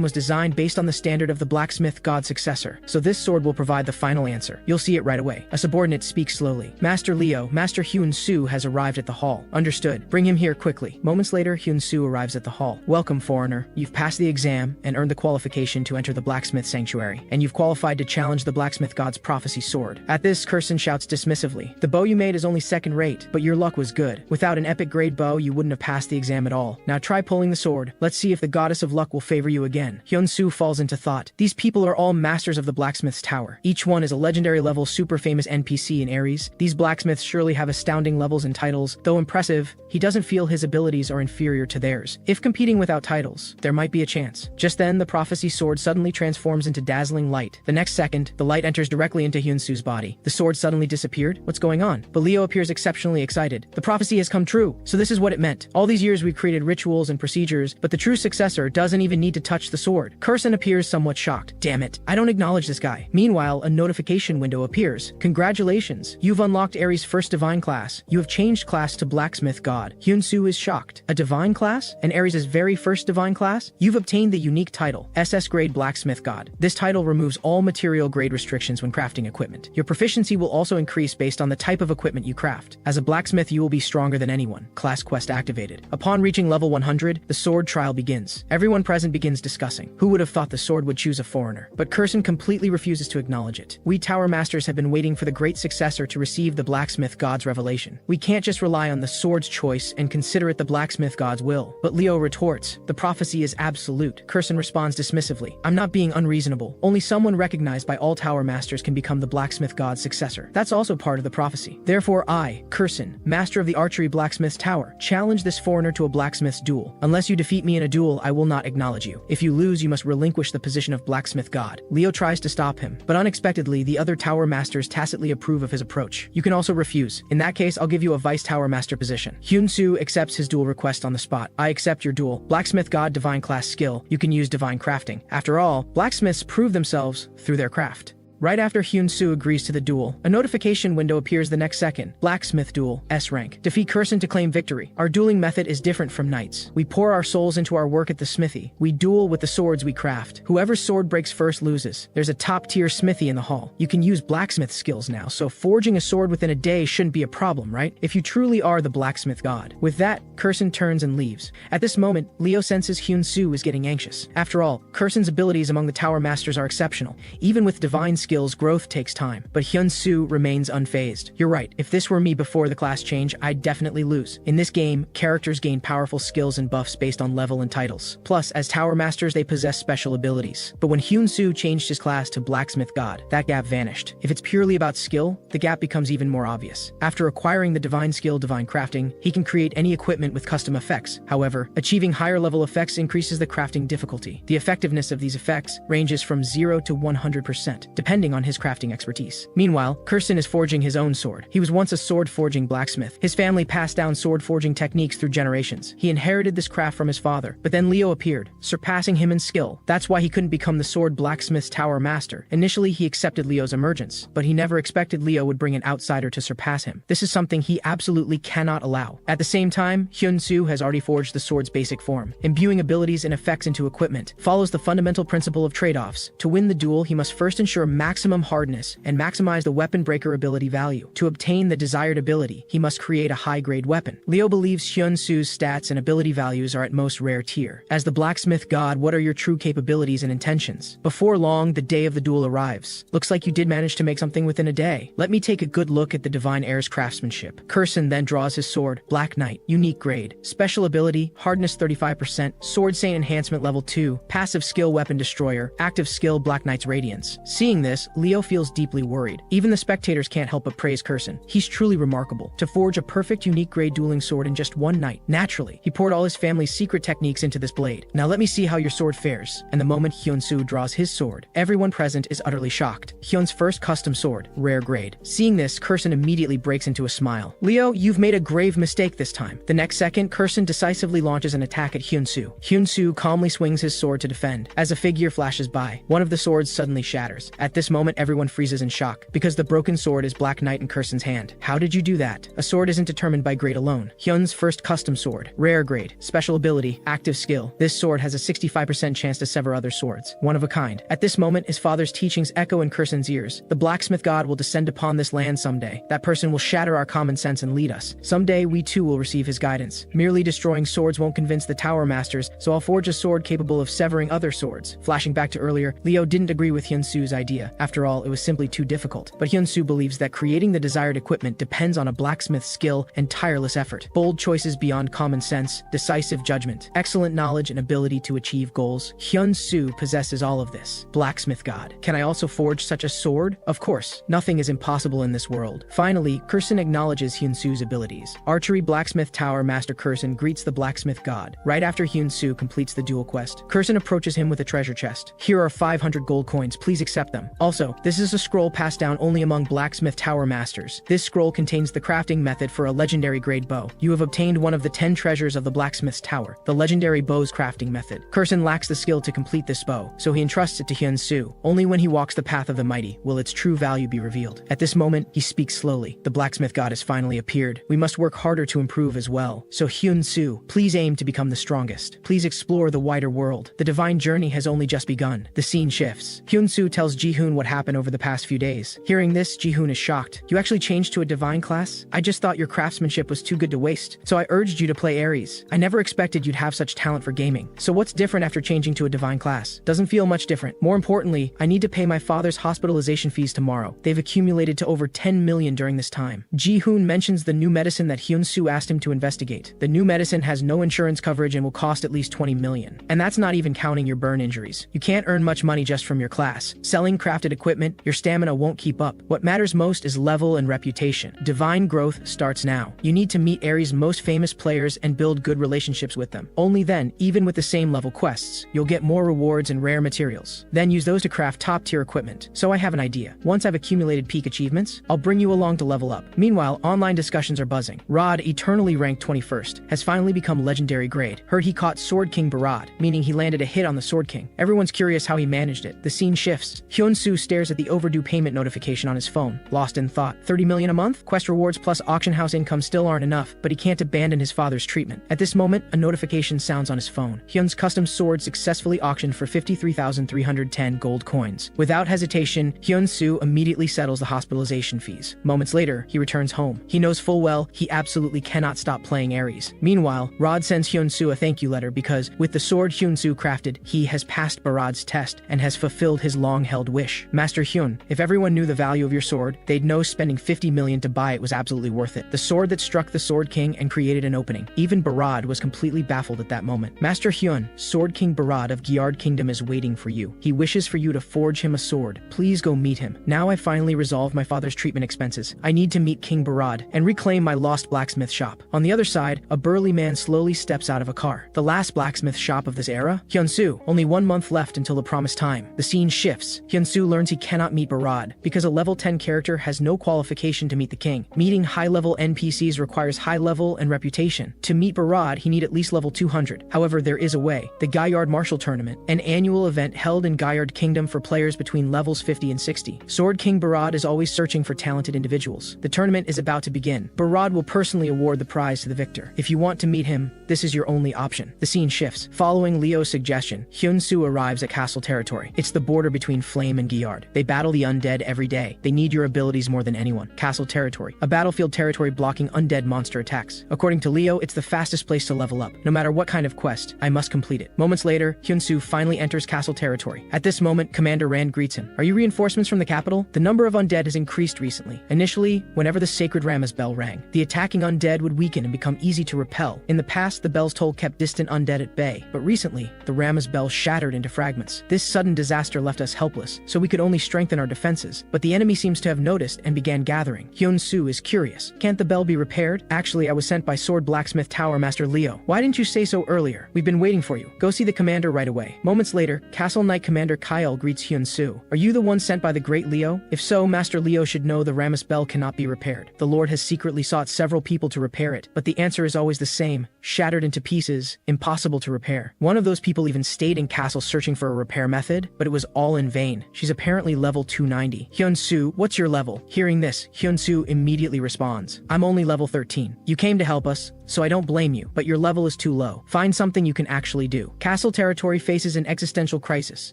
Speaker 1: was designed based on the standard of the blacksmith god's successor, so this sword will provide the final answer. You'll see it right away. A subordinate speaks slowly. Master Leo, Master Hyun-soo has arrived at the hall. Understood. Bring him here quickly. Moments later, Hyun-soo arrives at the hall. Welcome, foreigner. You've passed the exam and earned the qualification to enter the blacksmith sanctuary, and you've qualified to challenge the blacksmith god's prophecy sword. At this, Curson shouts dismissively. The bow you made is only second rate, but your luck was good. Without an epic grade bow, you wouldn't have passed the exam at all. Now try pulling the sword. Let's see if the goddess of luck will favor you again. Hyun-soo falls into thought. These people are all masters of the blacksmith's tower. Each one is a legendary level super famous NPC in Ares. These blacksmiths surely have astounding levels and titles. Though impressive, he doesn't feel his abilities are inferior to theirs. If competing without titles, there might be a chance. Just then, the prophecy sword suddenly transforms into dazzling light. The next second, the light enters directly into Hyun-soo's body. The sword suddenly disappeared? What's going on? But Leo appears exceptionally excited. The prophecy has come true, so this is what it meant. All these years we created rituals and procedures, but the true successor doesn't even need to touch the sword. Curson appears somewhat shocked. Damn it, I don't acknowledge this guy. Meanwhile, a notification window appears. Congratulations, you've unlocked Ares' first divine class. You have changed class to blacksmith god. Hyun-soo is shocked. A divine class? And Ares' very first divine class? You've obtained the unique title, SS grade blacksmith god. This title removes all material grade restrictions when crafting equipment. Your proficiency will also increase based on the type of equipment you craft. As a blacksmith, you will be stronger than anyone. Class quest activated. Upon reaching level 100, the sword trial begins. Everyone present begins discussing. Who would have thought the sword would choose a foreigner? But Curson completely refuses to acknowledge it. We tower masters have been waiting for the great successor to receive the blacksmith god's revelation. We can't just rely on the sword's choice and consider it the blacksmith god's will. But Leo retorts, the prophecy is absolute. Curson responds dismissively. I'm not being unreasonable. Only someone recognized by all tower masters can become the blacksmith god's successor. That's also part of the prophecy. Therefore I, Curson, master of the archery blacksmith's tower, challenge this foreigner to a blacksmith's duel. Unless you defeat me in a duel, I will not acknowledge you. If you lose, you must relinquish the position of blacksmith god. Leo tries to stop him, but unexpectedly, the other tower masters tacitly approve of his approach. You can also refuse. In that case, I'll give you a vice tower master position. Hyun-soo accepts his duel request on the spot. I accept your duel. Blacksmith god divine class skill. You can use divine crafting. After all, blacksmiths prove themselves through their craft. Right after Hyun-soo agrees to the duel, a notification window appears the next second. Blacksmith duel, S rank. Defeat Curson to claim victory. Our dueling method is different from knights. We pour our souls into our work at the smithy. We duel with the swords we craft. Whoever's sword breaks first loses. There's a top-tier smithy in the hall. You can use blacksmith skills now, so forging a sword within a day shouldn't be a problem, right? If you truly are the blacksmith god. With that, Curson turns and leaves. At this moment, Leo senses Hyun-soo is getting anxious. After all, Curson's abilities among the tower masters are exceptional. Even with divine skills, growth takes time, but Hyun-soo remains unfazed. You're right, if this were me before the class change, I'd definitely lose. In this game, characters gain powerful skills and buffs based on level and titles. Plus, as tower masters, they possess special abilities. But when Hyun-soo changed his class to blacksmith god, that gap vanished. If it's purely about skill, the gap becomes even more obvious. After acquiring the divine skill divine crafting, he can create any equipment with custom effects. However, achieving higher level effects increases the crafting difficulty. The effectiveness of these effects ranges from 0 to 100%, depending on his crafting expertise. Meanwhile, Curson is forging his own sword. He was once a sword forging blacksmith. His family passed down sword forging techniques through generations. He inherited this craft from his father, but then Leo appeared, surpassing him in skill. That's why he couldn't become the sword blacksmith's tower master. Initially, he accepted Leo's emergence, but he never expected Leo would bring an outsider to surpass him. This is something he absolutely cannot allow. At the same time, Hyun-soo has already forged the sword's basic form. Imbuing abilities and effects into equipment follows the fundamental principle of trade-offs. To win the duel, he must first ensure maximum hardness and maximize the weapon breaker ability value. To obtain the desired ability, he must create a high-grade weapon. Leo believes Hyun-soo's stats and ability values are at most rare tier. As the blacksmith god, what are your true capabilities and intentions? Before long, the day of the duel arrives. Looks like you did manage to make something within a day. Let me take a good look at the divine heir's craftsmanship. Curson then draws his sword, Black Knight, unique grade, special ability, hardness 35%, sword saint enhancement level 2, passive skill weapon destroyer, active skill Black Knight's radiance. Seeing this, this, Leo feels deeply worried. Even the spectators can't help but praise Kurson. He's truly remarkable. To forge a perfect unique grade dueling sword in just one night. Naturally, he poured all his family's secret techniques into this blade. Now let me see how your sword fares. And the moment Hyun-soo draws his sword, everyone present is utterly shocked. Hyun's first custom sword, rare grade. Seeing this, Kurson immediately breaks into a smile. Leo, you've made a grave mistake this time. The next second, Kurson decisively launches an attack at Hyun-soo. Hyun-soo calmly swings his sword to defend. As a figure flashes by, one of the swords suddenly shatters. At this moment, everyone freezes in shock, because the broken sword is Black Knight in Kurson's hand. How did you do that? A sword isn't determined by grade alone. Hyun's first custom sword, rare grade, special ability, active skill. This sword has a 65% chance to sever other swords. One of a kind. At this moment, his father's teachings echo in Kurson's ears. The blacksmith god will descend upon this land someday. That person will shatter our common sense and lead us. Someday, we too will receive his guidance. Merely destroying swords won't convince the tower masters, so I'll forge a sword capable of severing other swords. Flashing back to earlier, Leo didn't agree with Hyun-soo's idea. After all, it was simply too difficult. But Hyun-soo believes that creating the desired equipment depends on a blacksmith's skill and tireless effort. Bold choices beyond common sense, decisive judgment, excellent knowledge and ability to achieve goals. Hyun-soo possesses all of this. Blacksmith god. Can I also forge such a sword? Of course. Nothing is impossible in this world. Finally, Kurson acknowledges Hyun-soo's abilities. Archery blacksmith tower master Kurson greets the blacksmith god. Right after Hyun-soo completes the duel quest, Kurson approaches him with a treasure chest. Here are 500 gold coins, please accept them. Also, this is a scroll passed down only among blacksmith tower masters. This scroll contains the crafting method for a legendary grade bow. You have obtained one of the 10 treasures of the blacksmith's tower, the legendary bow's crafting method. Kurson lacks the skill to complete this bow, so he entrusts it to Hyun-soo. Only when he walks the path of the mighty will its true value be revealed. At this moment, he speaks slowly. The blacksmith god has finally appeared. We must work harder to improve as well. So Hyun-soo, please aim to become the strongest. Please explore the wider world. The divine journey has only just begun. The scene shifts. Hyun-soo tells Ji-hoon what happened over the past few days. Hearing this, Ji-hoon is shocked. You actually changed to a divine class? I just thought your craftsmanship was too good to waste, so I urged you to play Ares. I never expected you'd have such talent for gaming. So what's different after changing to a divine class? Doesn't feel much different. More importantly, I need to pay my father's hospitalization fees tomorrow. They've accumulated to over 10 million during this time. Ji-hoon mentions the new medicine that Hyun-soo asked him to investigate. The new medicine has no insurance coverage and will cost at least 20 million. And that's not even counting your burn injuries. You can't earn much money just from your class. Selling crafted equipment, your stamina won't keep up. What matters most is level and reputation. Divine growth starts now. You need to meet Ares' most famous players and build good relationships with them. Only then, even with the same level quests, you'll get more rewards and rare materials. Then use those to craft top-tier equipment. So I have an idea. Once I've accumulated peak achievements, I'll bring you along to level up. Meanwhile, online discussions are buzzing. Rod, eternally ranked 21st, has finally become legendary grade. Heard he caught Sword King Barad, meaning he landed a hit on the Sword King. Everyone's curious how he managed it. The scene shifts. Hyun-soo stares at the overdue payment notification on his phone, lost in thought. 30 million a month? Quest rewards plus auction house income still aren't enough, but he can't abandon his father's treatment. At this moment, a notification sounds on his phone. Hyun's custom sword successfully auctioned for 53,310 gold coins. Without hesitation, Hyun-soo immediately settles the hospitalization fees. Moments later, he returns home. He knows full well he absolutely cannot stop playing Ares. Meanwhile, Rod sends Hyun-soo a thank you letter because, with the sword Hyun-soo crafted, he has passed Barad's test and has fulfilled his long-held wish. Master Hyun, if everyone knew the value of your sword, they'd know spending 50 million to buy it was absolutely worth it. The sword that struck the Sword King and created an opening. Even Barad was completely baffled at that moment. Master Hyun, Sword King Barad of Gyard Kingdom is waiting for you. He wishes for you to forge him a sword. Please go meet him. Now I finally resolved my father's treatment expenses. I need to meet King Barad and reclaim my lost blacksmith shop. On the other side, a burly man slowly steps out of a car. The last blacksmith shop of this era? Hyun-soo, only 1 month left until the promised time. The scene shifts. Hyun-soo learns he cannot meet Barad because a level 10 character has no qualification to meet the king. Meeting high-level NPCs requires high level and reputation. To meet Barad, he need at least level 200. However, there is a way. The Gyard Martial Tournament, an annual event held in Gyard Kingdom for players between levels 50 and 60. Sword King Barad is always searching for talented individuals. The tournament is about to begin. Barad will personally award the prize to the victor. If you want to meet him, this is your only option. The scene shifts. Following Leo's suggestion, Hyun-soo arrives at Castle Territory. It's the border between Flame and Gyard. They battle the undead every day. They need your abilities more than anyone. Castle Territory, a battlefield territory blocking undead monster attacks. According to Leo, it's the fastest place to level up. No matter what kind of quest, I must complete it. Moments later, Hyun-soo finally enters Castle Territory. At this moment, Commander Rand greets him. Are you reinforcements from the capital? The number of undead has increased recently. Initially, whenever the sacred Ram's bell rang, the attacking undead would weaken and become easy to repel. In the past, the bell's toll kept distant undead at bay, but recently, the Ram's bell shattered into fragments. This sudden disaster left us helpless, so we we could only strengthen our defenses, but the enemy seems to have noticed and began gathering. Hyun-soo is curious. Can't the bell be repaired? Actually, I was sent by Sword Blacksmith Tower Master Leo. Why didn't you say so earlier? We've been waiting for you. Go see the commander right away. Moments later, Castle Knight Commander Kyle greets Hyun-soo. Are you the one sent by the great Leo? If so, Master Leo should know the Ramus bell cannot be repaired. The Lord has secretly sought several people to repair it, but the answer is always the same: shattered into pieces, impossible to repair. One of those people even stayed in castle searching for a repair method, but it was all in vain. She's apparently level 290. Hyun-soo, what's your level? Hearing this, Hyun-soo immediately responds, I'm only level 13. You came to help us, so I don't blame you, but your level is too low. Find something you can actually do. Castle territory faces an existential crisis.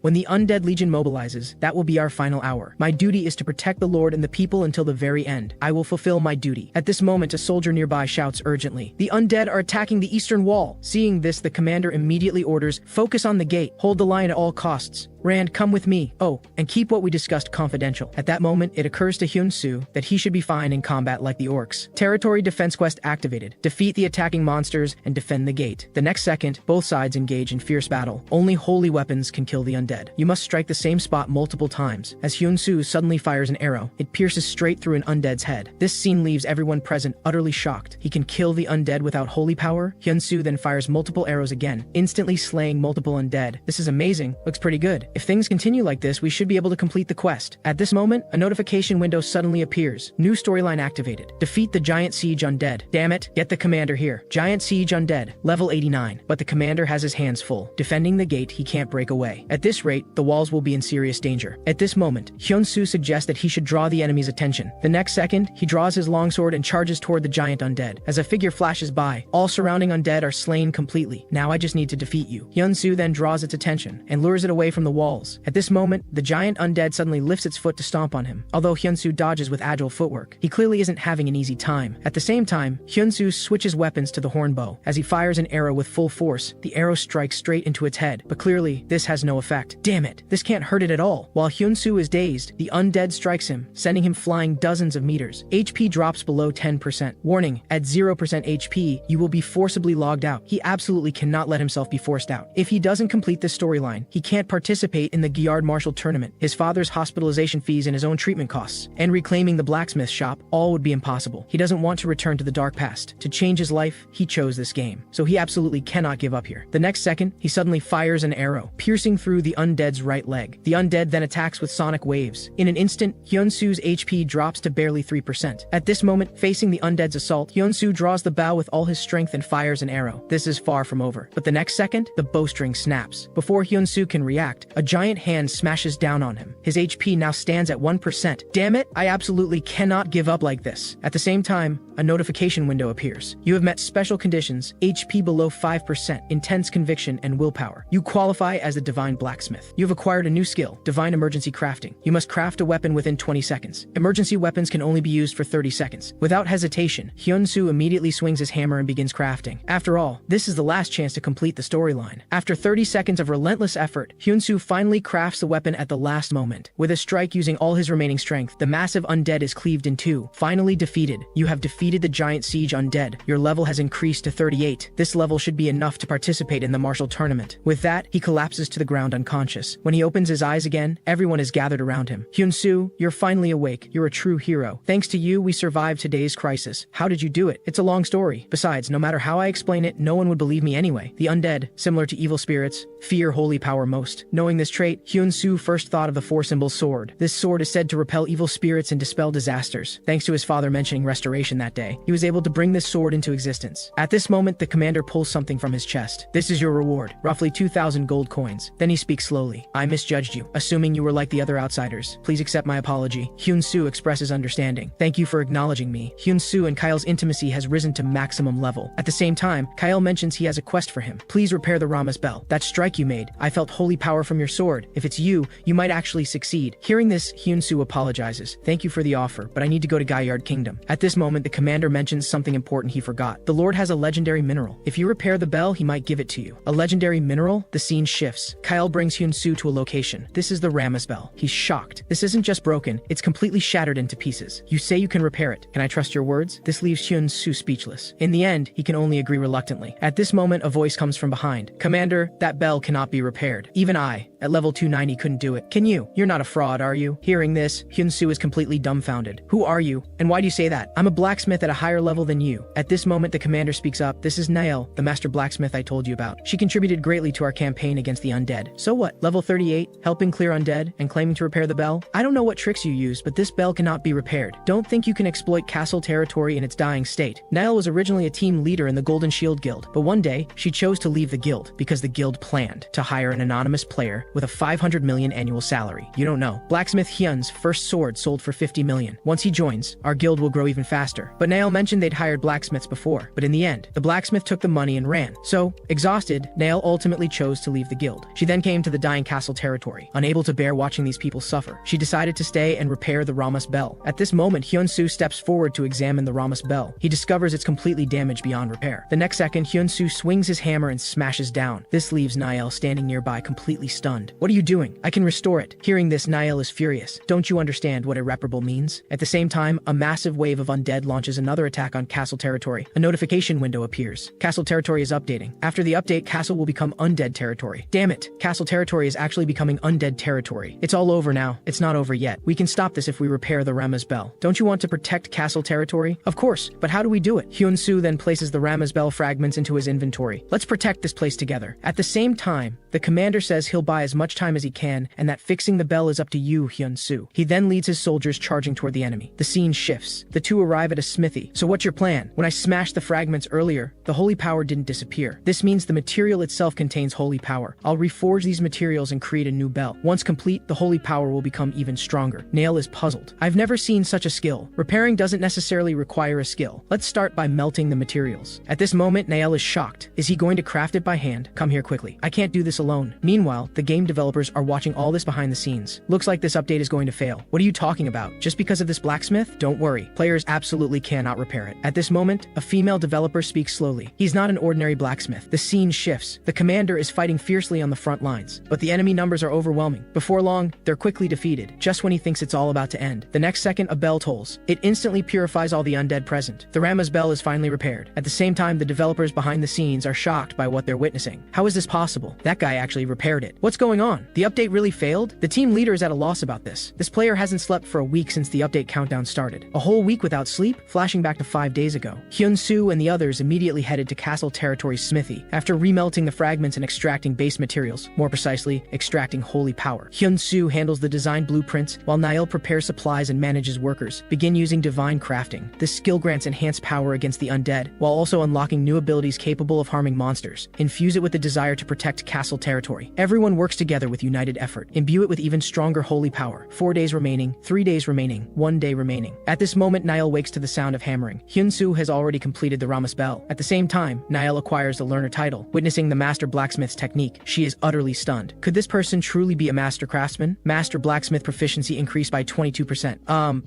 Speaker 1: When the Undead Legion mobilizes, that will be our final hour. My duty is to protect the Lord and the people until the very end. I will fulfill my duty. At this moment, a soldier nearby shouts urgently, the undead are attacking the eastern wall. Seeing this, the commander immediately orders, focus on the gate. Hold the line at all costs. Rand, come with me. Oh, and keep what we discussed confidential. At that moment, it occurs to Hyun-soo that he should be fine in combat like the orcs. Territory defense quest activated. Defeat the attacking monsters and defend the gate. The next second, both sides engage in fierce battle. Only holy weapons can kill the undead. You must strike the same spot multiple times. As Hyun-soo suddenly fires an arrow, it pierces straight through an undead's head. This scene leaves everyone present utterly shocked. He can kill the undead without holy power? Hyun-soo then fires multiple arrows again, instantly slaying multiple undead. This is amazing. Looks pretty good. If things continue like this, we should be able to complete the quest. At this moment, a notification window suddenly appears. New storyline activated. Defeat the giant siege undead. Damn it, get the commander here. Giant siege undead, level 89. But the commander has his hands full. Defending the gate, he can't break away. At this rate, the walls will be in serious danger. At this moment, Hyun-soo suggests that he should draw the enemy's attention. The next second, he draws his longsword and charges toward the giant undead. As a figure flashes by, all surrounding undead are slain completely. Now I just need to defeat you. Hyun-soo then draws its attention and lures it away from the walls. At this moment, the giant undead suddenly lifts its foot to stomp on him. Although Hyun-soo dodges with agile footwork, he clearly isn't having an easy time. At the same time, Hyun-soo switches weapons to the horn bow. As he fires an arrow with full force, the arrow strikes straight into its head, but clearly, this has no effect. Damn it, this can't hurt it at all. While Hyun-soo is dazed, the undead strikes him, sending him flying dozens of meters. HP drops below 10%. Warning, at 0% HP, you will be forcibly logged out. He absolutely cannot let himself be forced out. If he doesn't complete this storyline, he can't participate in the Gyard Martial Tournament, his father's hospitalization fees and his own treatment costs, and reclaiming the blacksmith shop, all would be impossible. He doesn't want to return to the dark past. To change his life, he chose this game. So he absolutely cannot give up here. The next second, he suddenly fires an arrow, piercing through the undead's right leg. The undead then attacks with sonic waves. In an instant, Hyun-soo's HP drops to barely 3%. At this moment, facing the undead's assault, Hyun-soo draws the bow with all his strength and fires an arrow. This is far from over. But the next second, the bowstring snaps. Before Hyun-soo can react, a giant hand smashes down on him. His HP now stands at 1%. Damn it, I absolutely cannot give up like this. At the same time, a notification window appears. You have met special conditions, HP below 5%, intense conviction, and willpower. You qualify as a divine blacksmith. You have acquired a new skill, divine emergency crafting. You must craft a weapon within 20 seconds. Emergency weapons can only be used for 30 seconds. Without hesitation, Hyun-soo immediately swings his hammer and begins crafting. After all, this is the last chance to complete the storyline. After 30 seconds of relentless effort, Hyun-soo finally crafts the weapon at the last moment. With a strike using all his remaining strength, the massive undead is cleaved in two. Finally defeated. You have defeated the giant siege undead. Your level has increased to 38. This level should be enough to participate in the martial tournament. With that, he collapses to the ground unconscious. When he opens his eyes again, everyone is gathered around him. Hyun-soo, you're finally awake. You're a true hero. Thanks to you, we survived today's crisis. How did you do it? It's a long story. Besides, no matter how I explain it, no one would believe me anyway. The undead, similar to evil spirits, fear holy power most. Knowing this trait, Hyun-soo first thought of the four-symbol sword. This sword is said to repel evil spirits and dispel disasters. Thanks to his father mentioning restoration that day, he was able to bring this sword into existence. At this moment, the commander pulls something from his chest. This is your reward, roughly 2,000 gold coins. Then he speaks slowly. I misjudged you, assuming you were like the other outsiders. Please accept my apology. Hyun-soo expresses understanding. Thank you for acknowledging me. Hyun-soo and Kyle's intimacy has risen to maximum level. At the same time, Kyle mentions he has a quest for him. Please repair the Rama's bell. That strike you made, I felt holy power from your sword. If it's you, you might actually succeed. Hearing this, Hyun-soo apologizes. Thank you for the offer, but I need to go to Gyard Kingdom. At this moment, the commander mentions something important he forgot. forgot. The Lord has a legendary mineral. If you repair the bell, he might give it to you. A legendary mineral? The scene shifts. Kyle brings Hyun-soo to a location. This is the Rammus bell. He's shocked. This isn't just broken, it's completely shattered into pieces. You say you can repair it. Can I trust your words? This leaves Hyun-soo speechless. In the end, he can only agree reluctantly. At this moment, a voice comes from behind. Commander, that bell cannot be repaired. Even I, at level 290, couldn't do it. Can you? You're not a fraud, are you? Hearing this, Hyun-soo is completely dumbfounded. Who are you? And why do you say that? I'm a blacksmith at a higher level than you. At this moment, the commander speaks up. This is Nael, the master blacksmith I told you about. She contributed greatly to our campaign against the undead. So what? Level 38, helping clear undead and claiming to repair the bell? I don't know what tricks you use, but this bell cannot be repaired. Don't think you can exploit castle territory in its dying state. Nael was originally a team leader in the Golden Shield Guild, but one day, she chose to leave the guild because the guild planned to hire an anonymous player with a 500 million annual salary. You don't know. Blacksmith Hyun's first sword sold for 50 million. Once he joins, our guild will grow even faster. But Nael mentioned they'd hired blacksmiths before, but in the end, the blacksmith took the money and ran. So, exhausted, Nael ultimately chose to leave the guild. She then came to the dying castle territory. Unable to bear watching these people suffer, she decided to stay and repair the Rammus bell. At this moment, Hyun-soo steps forward to examine the Rammus bell. He discovers it's completely damaged beyond repair. The next second, Hyun-soo swings his hammer and smashes down. This leaves Nael standing nearby completely stunned. What are you doing? I can restore it. Hearing this, Nael is furious. Don't you understand what irreparable means? At the same time, a massive wave of undead launches another attack on castle territory. A notification window appears. Castle territory is updating. After the update, castle will become undead territory. Damn it! Castle territory is actually becoming undead territory. It's all over now. It's not over yet. We can stop this if we repair the Rammus bell. Don't you want to protect castle territory? Of course, but how do we do it? Hyun-soo then places the Rammus bell fragments into his inventory. Let's protect this place together. At the same time, the commander says he'll buy as much time as he can and that fixing the bell is up to you, Hyun-soo. He then leads his soldiers charging toward the enemy. The scene shifts. The two arrive at a smithy. So what's your plan? When I smashed the fragments earlier, the holy power didn't disappear. This means the material itself contains holy power. I'll reforge these materials and create a new bell. Once complete, the holy power will become even stronger. Nael is puzzled. I've never seen such a skill. Repairing doesn't necessarily require a skill. Let's start by melting the materials. At this moment, Nael is shocked. Is he going to craft it by hand? Come here quickly. I can't do this alone. Meanwhile, the game developers are watching all this behind the scenes. Looks like this update is going to fail. What are you talking about? Just because of this blacksmith? Don't worry. Players absolutely cannot repair it. At this moment, a female developer speaks slowly. He's not an ordinary blacksmith. The scene shifts. The commander is fighting fiercely on the front lines, but the enemy numbers are overwhelming. Before long, they're quickly defeated, just when he thinks it's all about to end. The next second, a bell tolls. It instantly purifies all the undead present. The Rammus bell is finally repaired. At the same time, the developers behind the scenes are shocked by what they're witnessing. How is this possible? That guy actually repaired it. What's going on? The update really failed? The team leader is at a loss about this. This player hasn't slept for a week since the update countdown started. A whole week without sleep? Flashing back to 5 days ago. Hyun-soo and the others immediately headed to Castle Territory's smithy. After remelting the fragments and extracting base materials, more precisely, extracting holy power, Hyun-soo handles the design blueprints while Nael prepares supplies and manages workers. Begin using divine crafting. This skill grants enhanced power against the undead, while also unlocking new abilities capable of harming monsters. Infuse it with the desire to protect castle territory. Everyone works together with united effort. Imbue it with even stronger holy power. 4 days remaining, 3 days remaining, 1 day remaining. At this moment, Nael wakes to the sound of hammering. Hyun-soo has already completed the Rammus bell. At the same time, Nael acquires the learner title. Witnessing the master blacksmith's technique, she is utterly stunned. Could this person truly be a master craftsman? Master blacksmith proficiency increased by 22%.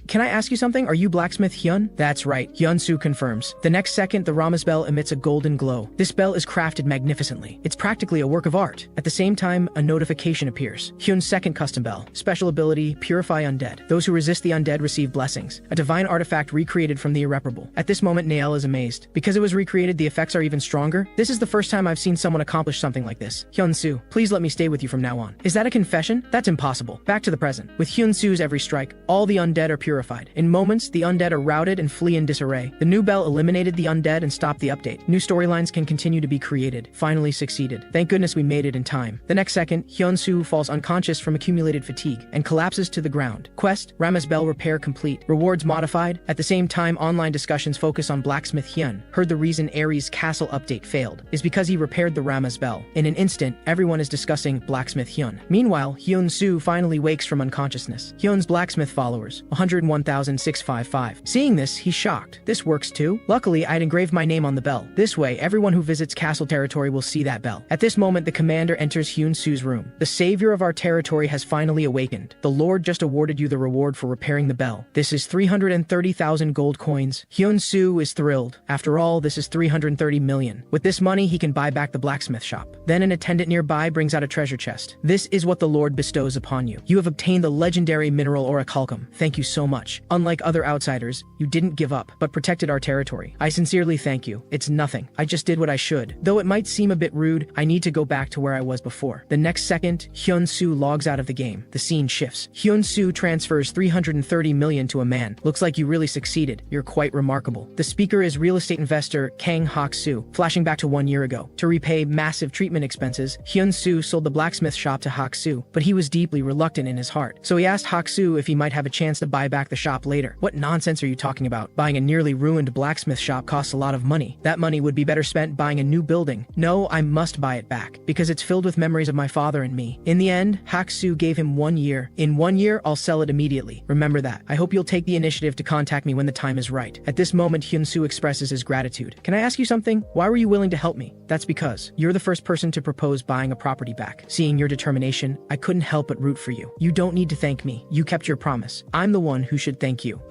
Speaker 1: Can I ask you something? Are you blacksmith Hyun? That's right, Hyun-soo confirms. The next second, the Rammus bell emits a golden glow. This bell is crafted magnificently. It's practically a work of art. At the same time, a notification appears. Hyun's second custom bell. Special ability, Purify Undead. Those who resist the undead receive blessings. A divine artifact recreated from the irreparable. At this moment, Nael is amazed. Because it was recreated, the effects are even stronger. This is the first time I've seen someone accomplish something like this. Hyun-soo, please let me stay with you from now on. Is that a confession? That's impossible. Back to the present. With Hyun-soo's every strike, all the undead are purified. In moments, the undead are routed and flee in disarray. The new bell eliminated the undead and stopped the update. New storylines can continue to be created. Finally succeeded. Thank goodness we made it in time. The next second, Hyun-soo falls unconscious from accumulated fatigue and collapses to the ground. Quest, Rammus bell repair complete. Rewards modified. At the same time, online discussions focus on blacksmith Hyun. Heard the reason Ares' castle update failed is because he repaired the Rammus bell. In an instant, everyone is discussing blacksmith Hyun. Meanwhile, Hyun-soo finally wakes from unconsciousness. Hyun's blacksmith followers, 101,655. Seeing this, he's shocked. This works too? Luckily, I'd engraved my name on the bell. This way, everyone who visits castle territory will see that bell. At this moment, the commander enters Hyun-soo's room. The savior of our territory has finally awakened. The Lord just awarded you the reward for repairing the bell. This is 330,000 gold coins. Hyun-soo is thrilled. guild. After all, this is 330 million. With this money, he can buy back the blacksmith shop. Then an attendant nearby brings out a treasure chest. This is what the Lord bestows upon you. You have obtained the legendary mineral orichalcum. Thank you so much. Unlike other outsiders, you didn't give up, but protected our territory. I sincerely thank you. It's nothing. I just did what I should. Though it might seem a bit rude, I need to go back to where I was before. The next second, Hyun-soo logs out of the game. The scene shifts. Hyun-soo transfers 330 million to a man. Looks like you really succeeded. You're quite remarkable. The speaker is real estate investor Kang Hak-soo. Flashing back to 1 year ago. To repay massive treatment expenses, Hyun-soo sold the blacksmith shop to Hak-soo, but he was deeply reluctant in his heart. So he asked Hak-soo if he might have a chance to buy back the shop later. What nonsense are you talking about? Buying a nearly ruined blacksmith shop costs a lot of money. That money would be better spent buying a new building. No, I must buy it back, because it's filled with memories of my father and me. In the end, Hak-soo gave him 1 year. In 1 year, I'll sell it immediately. Remember that. I hope you'll take the initiative to contact me when the time is right. At this moment, Hyun-soo expresses his gratitude. Can I ask you something? Why were you willing to help me? That's because you're the first person to propose buying a property back. Seeing your determination, I couldn't help but root for you. You don't need to thank me. You kept your promise. I'm the one who should thank you.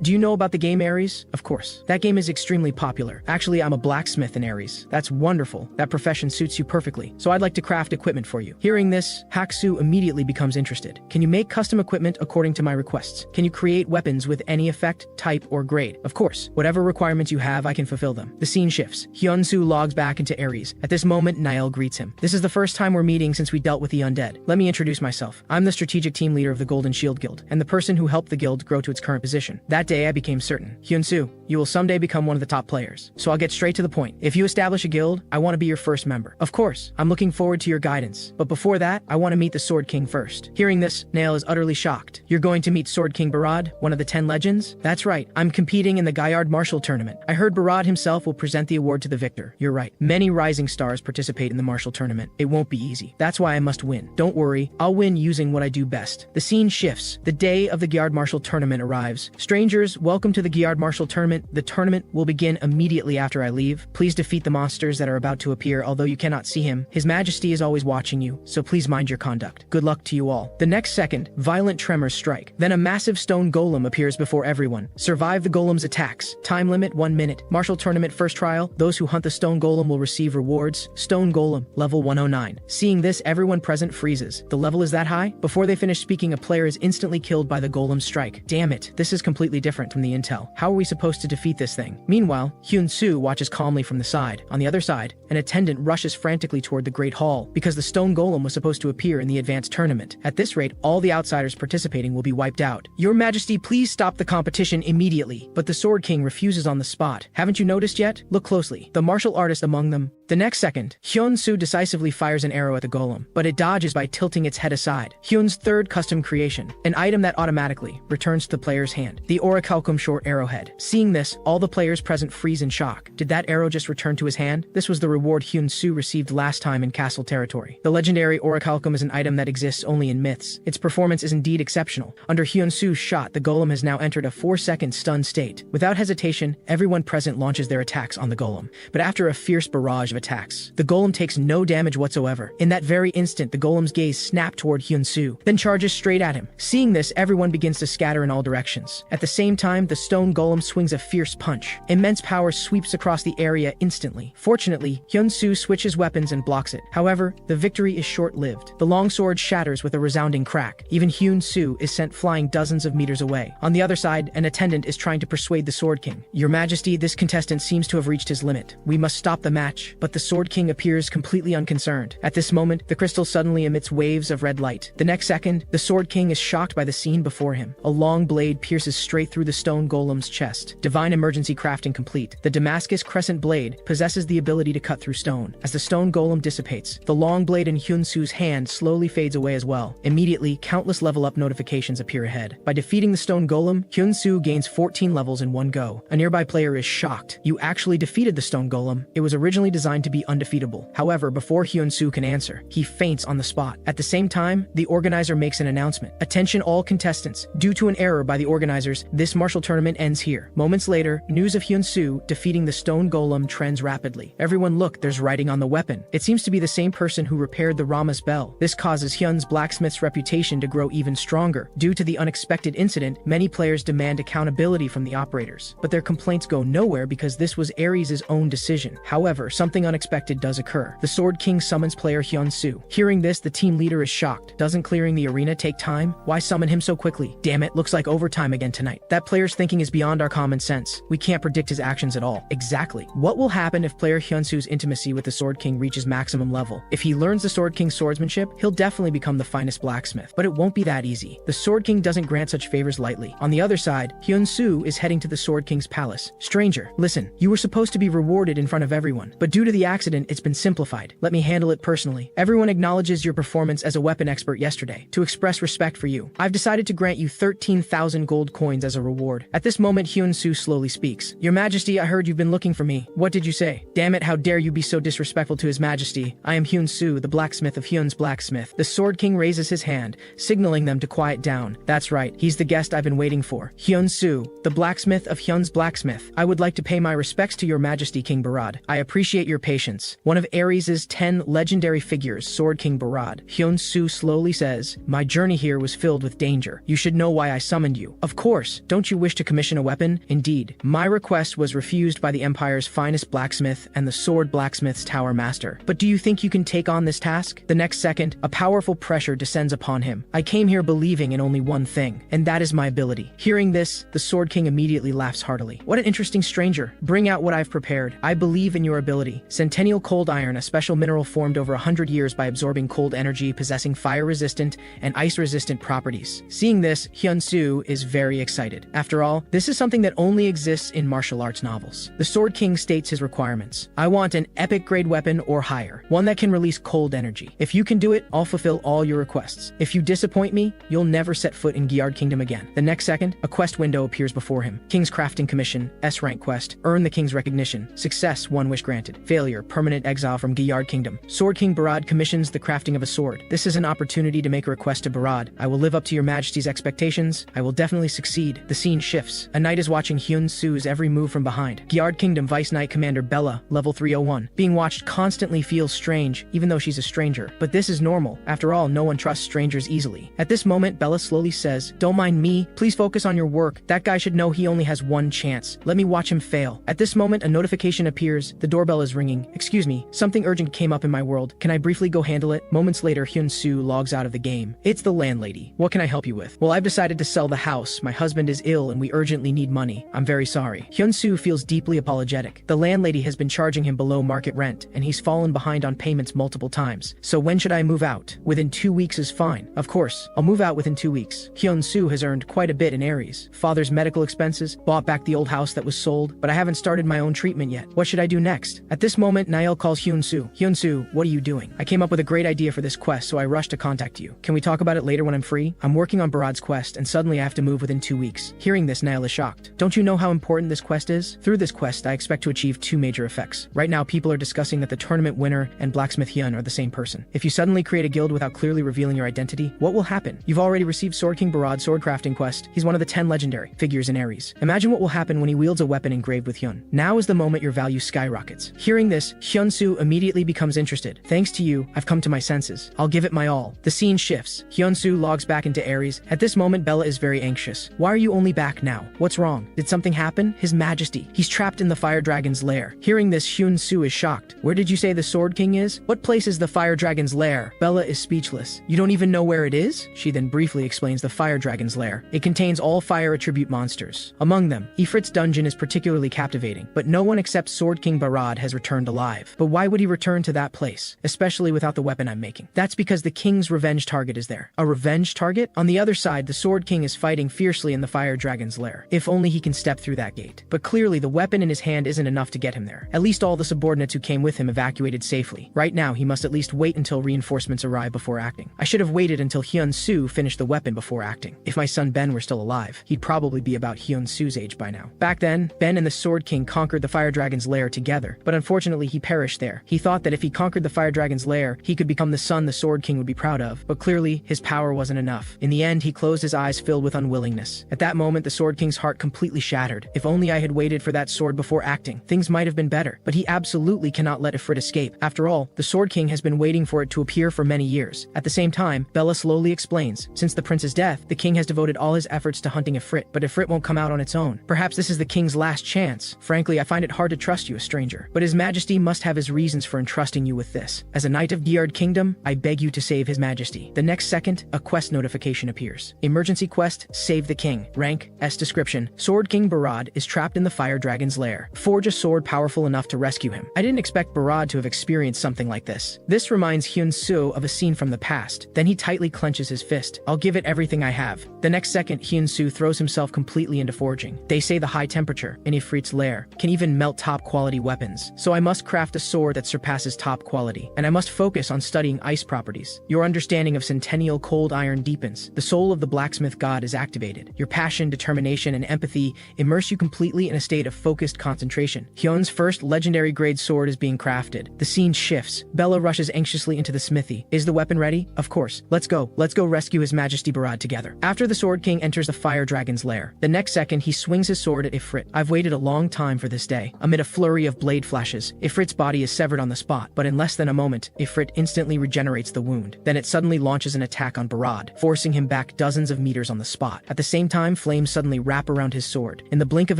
Speaker 1: Do you know about the game Aries? Of course. That game is extremely popular. Actually, I'm a blacksmith in Aries. That's wonderful. That profession suits you perfectly. So I'd like to craft equipment for you. Hearing this, Hak-soo immediately becomes interested. Can you make custom equipment according to my requests? Can you create weapons with any effect, type, or grade? Of course. Whatever requirements you have, I can fulfill them. The scene shifts. Hyun-soo logs back into Aries. At this moment, Nael greets him. This is the first time we're meeting since we dealt with the undead. Let me introduce myself. I'm the strategic team leader of the Golden Shield Guild, and the person who helped the guild grow to its current position. That day, I became certain. Hyun-soo, you will someday become one of the top players. So I'll get straight to the point. If you establish a guild, I want to be your first member. Of course, I'm looking forward to your guidance. But before that, I want to meet the Sword King first. Hearing this, Nael is utterly shocked. You're going to meet Sword King Barad, one of the 10 legends? That's right. I'm competing in the Gaillard Martial Tournament. I heard Barad himself will present the award to the victor. You're right. Many rising stars participate in the martial tournament. It won't be easy. That's why I must win. Don't worry, I'll win using what I do best. The scene shifts. The day of the Gaillard Martial Tournament arrives. Strangers, welcome to the Gaillard Martial Tournament. The tournament will begin immediately after I leave. Please defeat the monsters that are about to appear, although you cannot see him. His Majesty is always watching you, so please mind your conduct. Good luck to you all. The next second, violent tremors strike. Then a massive stone golem appears before everyone. Survive the golem's attacks. Time limit 1 minute. Martial tournament first trial. Those who hunt the stone golem will receive rewards. Stone golem, level 109. Seeing this, everyone present freezes. The level is that high? Before they finish speaking, a player is instantly killed by the golem's strike. Damn it. This is completely different from the intel. How are we supposed to defeat this thing? Meanwhile, Hyun-soo watches calmly from the side. On the other side, an attendant rushes frantically toward the Great Hall because the stone golem was supposed to appear in the advanced tournament. At this rate, all the outsiders participating will be wiped out. Your Majesty, please stop the competition immediately. But the Sword King refuses on the spot. Haven't you noticed yet? Look closely. The martial artist among them. The next second, Hyun-soo decisively fires an arrow at the golem, but it dodges by tilting its head aside. Hyun's third custom creation, an item that automatically returns to the player's hand, the orichalcum short arrowhead. Seeing this, all the players present freeze in shock. Did that arrow just return to his hand? This was the reward Hyun-soo received last time in castle territory. The legendary orichalcum is an item that exists only in myths. Its performance is indeed exceptional. Under Hyun-soo's shot, the golem has now entered a 4-second stun state. Without hesitation, everyone present launches their attacks on the golem. But after a fierce barrage of attacks, the golem takes no damage whatsoever. In that very instant, the golem's gaze snapped toward Hyun-soo, then charges straight at him. Seeing this, everyone begins to scatter in all directions. At the same time, the stone golem swings a fierce punch. Immense power sweeps across the area instantly. Fortunately, Hyun-soo switches weapons and blocks it. However, the victory is short-lived. The longsword shatters with a resounding crack. Even Hyun-soo is sent flying dozens of meters away. On the other side, an attendant is trying to persuade the Sword King. Your Majesty, this contestant seems to have reached his limit. We must stop the match. But the Sword King appears completely unconcerned. At this moment, the crystal suddenly emits waves of red light. The next second, the Sword King is shocked by the scene before him. A long blade pierces straight through the stone golem's chest. Divine emergency crafting complete. The Damascus crescent blade possesses the ability to cut through stone. As the stone golem dissipates, the long blade in Hyun-soo's hand slowly fades away as well. Immediately, countless level-up notifications appear ahead. By defeating the stone golem, Hyun-soo gains 14 levels in one go. A nearby player is shocked. You actually defeated the stone golem. It was originally designed designed to be undefeatable. However, before Hyun-soo can answer, he faints on the spot. At the same time, the organizer makes an announcement. Attention all contestants. Due to an error by the organizers, this martial tournament ends here. Moments later, news of Hyun-soo defeating the stone golem trends rapidly. Everyone look, there's writing on the weapon. It seems to be the same person who repaired the Rama's bell. This causes Hyun's blacksmith's reputation to grow even stronger. Due to the unexpected incident, many players demand accountability from the operators. But their complaints go nowhere because this was Ares' own decision. However, something unexpected does occur. The Sword King summons player Hyun-soo. Hearing this, the team leader is shocked. Doesn't clearing the arena take time? Why summon him so quickly? Damn it, looks like overtime again tonight. That player's thinking is beyond our common sense. We can't predict his actions at all. Exactly. What will happen if player Hyun-soo's intimacy with the Sword King reaches maximum level? If he learns the Sword King's swordsmanship, he'll definitely become the finest blacksmith. But it won't be that easy. The Sword King doesn't grant such favors lightly. On the other side, Hyun-soo is heading to the Sword King's palace. Stranger, listen, you were supposed to be rewarded in front of everyone, but due to the accident, it's been simplified. Let me handle it personally. Everyone acknowledges your performance as a weapon expert yesterday. To express respect for you, I've decided to grant you 13,000 gold coins as a reward. At this moment, Hyun-soo slowly speaks. Your Majesty, I heard you've been looking for me. What did you say? Damn it, how dare you be so disrespectful to His Majesty. I am Hyun-soo, the blacksmith of Hyun's blacksmith. The Sword King raises his hand, signaling them to quiet down. That's right, he's the guest I've been waiting for. Hyun-soo, the blacksmith of Hyun's blacksmith. I would like to pay my respects to your Majesty, King Barad. I appreciate your patience. One of Ares' 10 legendary figures, Sword King Barad. Hyun-soo slowly says, my journey here was filled with danger. You should know why I summoned you. Of course, don't you wish to commission a weapon? Indeed. My request was refused by the Empire's finest blacksmith and the sword blacksmith's tower master. But do you think you can take on this task? The next second, a powerful pressure descends upon him. I came here believing in only one thing, and that is my ability. Hearing this, the Sword King immediately laughs heartily. What an interesting stranger. Bring out what I've prepared. I believe in your ability. Centennial Cold Iron, a special mineral formed over 100 years by absorbing cold energy, possessing fire-resistant and ice-resistant properties. Seeing this, Hyun-soo is very excited. After all, this is something that only exists in martial arts novels. The Sword King states his requirements. I want an epic-grade weapon or higher, one that can release cold energy. If you can do it, I'll fulfill all your requests. If you disappoint me, you'll never set foot in Gyard Kingdom again. The next second, a quest window appears before him. King's Crafting Commission, S-rank quest. Earn the King's recognition. Success, 1 wish granted. Failure, permanent exile from Gyard Kingdom. Sword King Barad commissions the crafting of a sword. This is an opportunity to make a request to Barad. I will live up to your Majesty's expectations. I will definitely succeed. The scene shifts. A knight is watching Hyun-soo's every move from behind. Gyard Kingdom Vice Knight Commander Bella, level 301. Being watched constantly feels strange, even though she's a stranger. But this is normal. After all, no one trusts strangers easily. At this moment, Bella slowly says, don't mind me. Please focus on your work. That guy should know he only has one chance. Let me watch him fail. At this moment, a notification appears. The doorbell is ringing. Excuse me, something urgent came up in my world. Can I briefly go handle it? Moments later, Hyun-soo logs out of the game. It's the landlady. What can I help you with? Well, I've decided to sell the house. My husband is ill and we urgently need money. I'm very sorry. Hyun-soo feels deeply apologetic. The landlady has been charging him below market rent and he's fallen behind on payments multiple times. So when should I move out? Within 2 weeks is fine. Of course, I'll move out within 2 weeks. Hyun-soo has earned quite a bit in Ares. Father's medical expenses, bought back the old house that was sold, but I haven't started my own treatment yet. What should I do next? At this moment, Nael calls Hyun-soo. Hyun-soo, what are you doing? I came up with a great idea for this quest, so I rushed to contact you. Can we talk about it later when I'm free? I'm working on Barad's quest, and suddenly I have to move within 2 weeks. Hearing this, Nael is shocked. Don't you know how important this quest is? Through this quest, I expect to achieve 2 major effects. Right now, people are discussing that the tournament winner and blacksmith Hyun are the same person. If you suddenly create a guild without clearly revealing your identity, what will happen? You've already received Sword King Barad's sword crafting quest. He's one of the 10 legendary figures in Ares. Imagine what will happen when he wields a weapon engraved with Hyun. Now is the moment your value skyrockets. Hearing this, Hyun-soo immediately becomes interested. Thanks to you, I've come to my senses. I'll give it my all. The scene shifts. Hyun-soo logs back into Ares. At this moment, Bella is very anxious. Why are you only back now? What's wrong? Did something happen? His Majesty. He's trapped in the Fire Dragon's lair. Hearing this, Hyun-soo is shocked. Where did you say the Sword King is? What place is the Fire Dragon's lair? Bella is speechless. You don't even know where it is? She then briefly explains the Fire Dragon's lair. It contains all fire attribute monsters. Among them, Ifrit's dungeon is particularly captivating, but no one except Sword King Barad has returned alive. But why would he return to that place, especially without the weapon I'm making? That's because the king's revenge target is there. A revenge target? On the other side, the Sword King is fighting fiercely in the Fire Dragon's lair. If only he can step through that gate. But clearly, the weapon in his hand isn't enough to get him there. At least all the subordinates who came with him evacuated safely. Right now, he must at least wait until reinforcements arrive before acting. I should have waited until Hyun-soo finished the weapon before acting. If my son Ben were still alive, he'd probably be about Hyun-soo's age by now. Back then, Ben and the Sword King conquered the Fire Dragon's lair together, but unfortunately Unfortunately, he perished there. He thought that if he conquered the fire dragon's lair, he could become the son the Sword King would be proud of, but clearly, his power wasn't enough. In the end, he closed his eyes filled with unwillingness. At that moment, the Sword King's heart completely shattered. If only I had waited for that sword before acting, things might have been better, but he absolutely cannot let Ifrit escape. After all, the Sword King has been waiting for it to appear for many years. At the same time, Bella slowly explains, since the prince's death, the king has devoted all his efforts to hunting Ifrit, but Ifrit won't come out on its own. Perhaps this is the king's last chance. Frankly, I find it hard to trust you, a stranger. But his majesty must have his reasons for entrusting you with this. As a knight of Giard Kingdom, I beg you to save his majesty. The next second, a quest notification appears. Emergency quest, save the king. Rank, S description. Sword King Barad is trapped in the fire dragon's lair. Forge a sword powerful enough to rescue him. I didn't expect Barad to have experienced something like this. This reminds Hyun-soo of a scene from the past. Then he tightly clenches his fist. I'll give it everything I have. The next second, Hyun-soo throws himself completely into forging. They say the high temperature in Ifrit's lair can even melt top quality weapons. So I must craft a sword that surpasses top quality. And I must focus on studying ice properties. Your understanding of centennial cold iron deepens. The soul of the blacksmith god is activated. Your passion, determination, and empathy immerse you completely in a state of focused concentration. Hyun's first legendary grade sword is being crafted. The scene shifts. Bella rushes anxiously into the smithy. Is the weapon ready? Of course. Let's go. Let's go rescue His Majesty Barad together. After the Sword King enters the fire dragon's lair, the next second he swings his sword at Ifrit. I've waited a long time for this day. Amid a flurry of blade flashes, Ifrit's body is severed on the spot, but in less than a moment, Ifrit instantly regenerates the wound. Then it suddenly launches an attack on Barad, forcing him back dozens of meters on the spot. At the same time, flames suddenly wrap around his sword. In the blink of